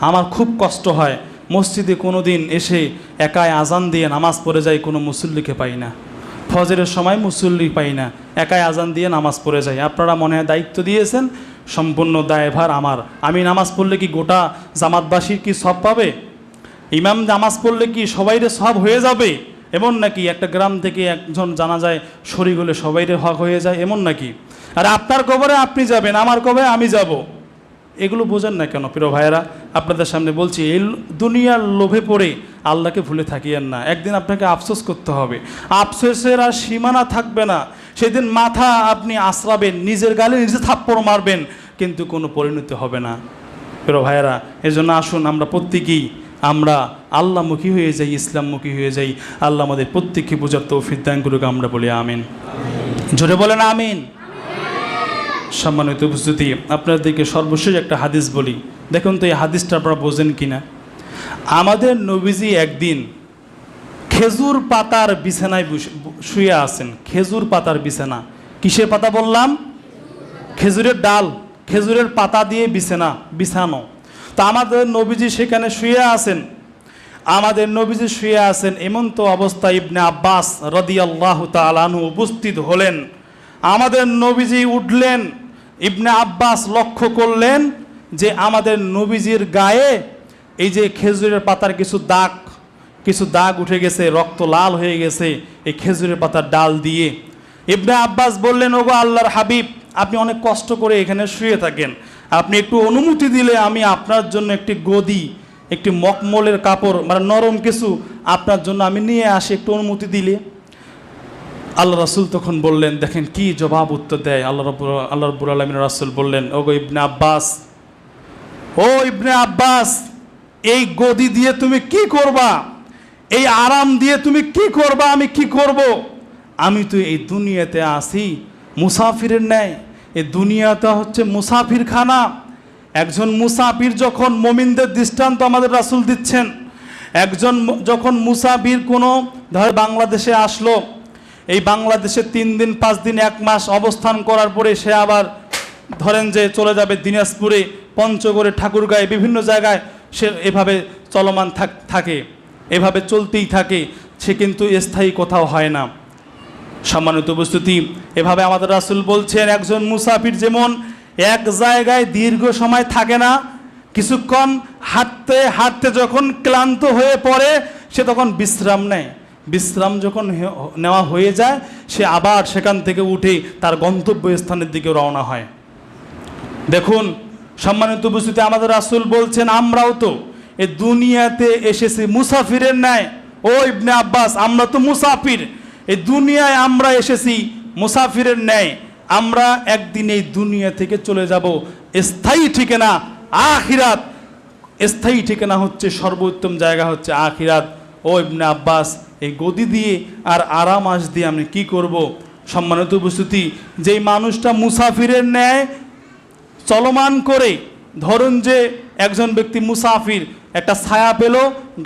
আমার খুব কষ্ট হয়, মসজিদে কোনো দিন এসে একাই আজান দিয়ে নামাজ পড়ে যাই, কোনো মুসল্লিকে পাই না। ফজরের সময় মুসল্লি পাই না, একাই আজান দিয়ে নামাজ পড়ে যাই। আপনারা মনে হয় দায়িত্ব দিয়েছেন, সম্পূর্ণ দায়ভার আমার। আমি নামাজ পড়লে কি গোটা জামাতবাসীর কি সব পাবে? ইমাম নামাজ পড়লে কি সবাইরে সব হয়ে যাবে এমন নাকি? একটা গ্রাম থেকে একজন জানা যায় শরীক হলে সবাইরে হক হয়ে যায় এমন নাকি? আর আপনার কবরে আপনি যাবেন, আমার কবরে আমি যাব। এগুলো বোঝেন না কেন? প্রিয় ভাইয়েরা, আপনাদের সামনে বলছি, এই দুনিয়ার লোভে পড়ে আল্লাহকে ভুলে থাকিয়েন না। একদিন আপনাকে আফসোস করতে হবে, আফসোসের আর সীমানা থাকবে না। সেদিন মাথা আপনি আশ্রাবেন, নিজের গালে নিজে থাপ্পড় মারবেন, কিন্তু কোনো পরিণতি হবে না। প্রিয় ভাইয়েরা, এজন্য আসুন আমরা প্রত্যেকেই আমরা আল্লাহমুখী হয়ে যাই, ইসলামমুখী হয়ে যাই। আল্লাহ আমাদের প্রত্যেককে বোঝার তৌফিক দান করুক। আমরা বলি আমিন। জোরে বলেন আমিন। সম্মানিত উপস্থিতি, আপনাদেরকে সর্বশেষ একটা হাদিস বলি, দেখুন তো এই হাদিসটা আপনারা বোঝেন কিনা। আমাদের নবীজি একদিন খেজুর পাতার বিছানায় শুয়ে আছেন। খেজুর পাতার বিছানা, কিসের পাতা বললাম? খেজুরের ডাল, খেজুরের পাতা দিয়ে বিছানো। তো আমাদের নবীজি সেখানে শুয়ে আছেন। আমাদের নবীজি শুয়ে আছেন, এমন তো অবস্থা ইবনে আব্বাস রাদিয়াল্লাহু তাআলা আনহু উপস্থিত হলেন। আমাদের নবীজি উঠলেন। ইবনে আব্বাস লক্ষ্য করলেন যে আমাদের নবীজির গায়ে এই যে খেজুরের পাতার কিছু দাগ উঠে গেছে, রক্ত লাল হয়ে গেছে এই খেজুরের পাতার ডাল দিয়ে। ইবনে আব্বাস বললেন, ওগো আল্লাহর হাবিব, আপনি অনেক কষ্ট করে এখানে শুয়ে থাকেন, আপনি একটু অনুমতি দিলে আমি আপনার জন্য একটি গদি, একটি মকমলের কাপড়, মানে নরম কিছু আপনার জন্য আমি নিয়ে আসি, একটু অনুমতি দিলে। আল্লাহ রাসূল তখন বললেন, দেখেন কি জবাব উত্তর দেয়। আল্লাহ রাব্বুল আলামিনের রাসূল বললেন, ওগো ইবনে আব্বাস, ও ইবনে আব্বাস, এই গদি দিয়ে তুমি কি করবা? এই আরাম দিয়ে তুমি কি করবা? আমি কি করব? আমি তো এই দুনিয়াতে আসি মুসাফিরের ন্যায়। এই দুনিয়াটা হচ্ছে মুসাফির খানা। একজন মুসাফির যখন, মুমিনদের দৃষ্টান্ত আমাদের রাসূল দিচ্ছেন, একজন যখন মুসাফির কোনো ধর বাংলাদেশে আসলো, এই বাংলাদেশে 3 দিন 5 দিন 1 মাস অবস্থান করার পরে সে আবার ধরেন যে চলে যাবে দিনাজপুরে, পঞ্চগড়ে, ঠাকুরগাঁয়ে, বিভিন্ন জায়গায় সে এভাবে চলমান থাকে, এভাবে চলতেই থাকে, সে কিন্তু স্থায়ী কোথাও হয় না। সম্মানিত উপস্থিতি, এভাবে আমাদের রাসূল বলছেন, একজন মুসাফির যেমন এক জায়গায় দীর্ঘ সময় থাকে না, কিছুক্ষণ হাঁটতে হাঁটতে যখন ক্লান্ত হয়ে পড়ে সে তখন বিশ্রাম নেয়। বিশ্রাম যখন নেওয়া হয়ে যায়, সে আবার সেখান থেকে উঠে তার গন্তব্যস্থানের দিকে রওনা হয়। দেখুন সম্মানিত উপস্থিতি, আমাদের রাসূল বলছেন, আমরাও তো এই দুনিয়াতে এসেছি মুসাফিরের ন্যায়। ও ইবনে আব্বাস, আমরা তো মুসাফির, এই দুনিয়ায় আমরা এসেছি মুসাফিরের ন্যায়। আমরা একদিন এই দুনিয়া থেকে চলে যাব। স্থায়ী ঠিকানা আখিরাত, স্থায়ী ঠিকানা হচ্ছে, সর্বোত্তম জায়গা হচ্ছে আখিরাত। ও ইবনে আব্বাস, এই গদি দিয়ে আর আরাম আশ দিয়ে আমি কি করব? সম্মানিত উপস্থিতি, যেই মানুষটা মুসাফিরের ন্যায় চলমান করে, ধরুন যে একজন ব্যক্তি মুসাফির একটা ছায়া পেল,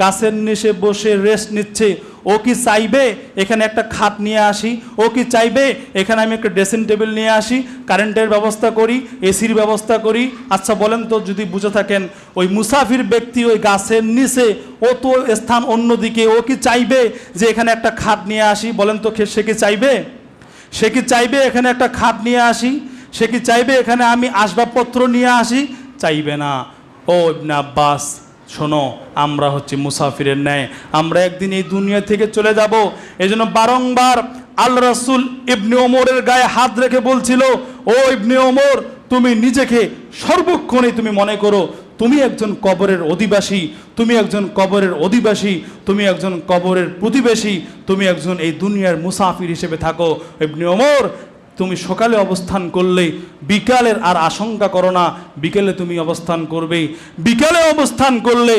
গাছের নিচে বসে রেস্ট নিচ্ছে, ও কি চাইবে এখানে একটা খাট নিয়ে আসি? ও কি চাইবে এখানে আমি একটা ড্রেসিং টেবিল নিয়ে আসি, কারেন্টের ব্যবস্থা করি, এসির ব্যবস্থা করি? আচ্ছা বলেন তো, যদি বুঝে থাকেন, ওই মুসাফির ব্যক্তি ওই গাছের নিচে, ও তো স্থান অন্যদিকে, ও কি চাইবে যে এখানে একটা খাট নিয়ে আসি? বলেন তো সে কি চাইবে? সে কি চাইবে এখানে একটা খাট নিয়ে আসি? সে কি চাইবে এখানে আমি আসবাবপত্র নিয়ে আসি? চাইবে না। ও ইবনে আব্বাস, শোনো, আমরা হচ্ছে মুসাফিরের ন্যায়, আমরা একদিন এই দুনিয়া থেকে চলে যাব। এজন্য বারংবার আল্লাহ রাসূল ইবনে ওমরের গায়ে হাত রেখে বলছিল, ও ইবনে ওমর, তুমি নিজেকে সর্বক্ষণে তুমি মনে করো তুমি একজন কবরের অধিবাসী, তুমি একজন কবরের অধিবাসী, তুমি একজন কবরের প্রতিবেশী, তুমি একজন এই দুনিয়ার মুসাফির হিসেবে থাকো। ইবনে ওমর, তুমি সকালে অবস্থান করলে বিকালের আর আশঙ্কা করো না, বিকেলে তুমি অবস্থান করবেই, বিকালে অবস্থান করলে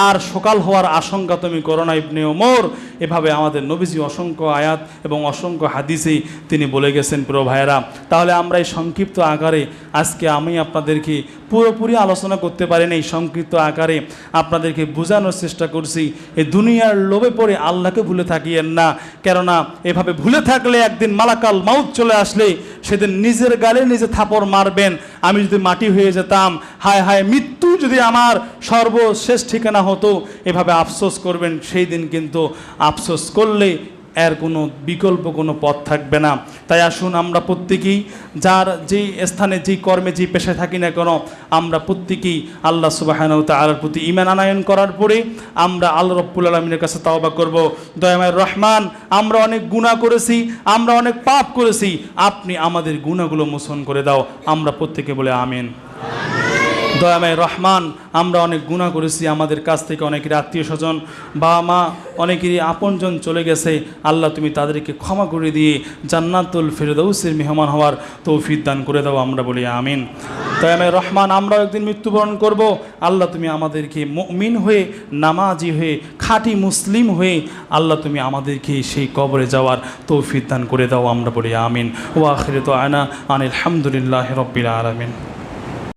আর সকাল হওয়ার আশঙ্কা তুমি করো না ইবনে ওমর। এভাবে আমাদের নবীজি অসংখ্য আয়াত এবং অসংখ্য হাদিসেই তিনি বলে গেছেন। প্রিয় ভাইয়েরা, তাহলে আমরা এই সংক্ষিপ্ত আকারে আজকে আমি আপনাদেরকে পুরোপুরি আলোচনা করতে পারিনি, এই সংক্ষিপ্ত আকারে আপনাদেরকে বোঝানোর চেষ্টা করছি এই দুনিয়ার লোভে পড়ে আল্লাহকে ভুলে থাকিয়েন না। কেননা এভাবে ভুলে থাকলে একদিন মালাকাল মাউত চলে আসলে সেদিন নিজের গালে নিজে থাপড় মারবেন। আমি যদি মাটি হয়ে যেতাম, হায় হায় মৃত্যু যদি আমার সর্বশেষ ঠিকানা হতো, এভাবে আফসোস করবেন। সেই দিন কিন্তু আফসোস করলে এর কোনো বিকল্প কোনো পথ থাকবে না। তাই আসুন আমরা প্রত্যেকেই যার যেই স্থানে যেই কর্মে যেই পেশায় থাকি না কেন, আমরা প্রত্যেকেই আল্লাহ সুবহানাহু ওয়া তাআলার প্রতি ঈমান আনয়ন করার পরে আমরা আল্লাহ রাব্বুল আলামিনের কাছে তাওবা করব। দয়াময় রহমান, আমরা অনেক গুনাহ করেছি, আমরা অনেক পাপ করেছি, আপনি আমাদের গুনাহগুলো মোচন করে দাও। আমরা প্রত্যেকে বলে আমিন। দয়াময় রহমান, আমরা অনেক গুনাহ করেছি, আমাদের কাছ থেকে অনেকের আত্মীয় স্বজন, বাবা মা, অনেকেরই আপনজন চলে গেছে। আল্লাহ তুমি তাদেরকে ক্ষমা করে দিয়ে জান্নাতুল ফেরদাউসের মেহমান হওয়ার তৌফিক দান করে দাও। আমরা বলি আমিন। দয়াময় রহমান, আমরাও একদিন মৃত্যুবরণ করব। আল্লাহ তুমি আমাদেরকে মুমিন হয়ে, নামাজি হয়ে, খাঁটি মুসলিম হয়ে আল্লাহ তুমি আমাদেরকে সেই কবরে যাওয়ার তৌফিক দান করে দাও। আমরা বলি আমিন। ওয়া আখিরু দাওয়ানা আনিল হামদুলিল্লাহি রাব্বিল আলামিন।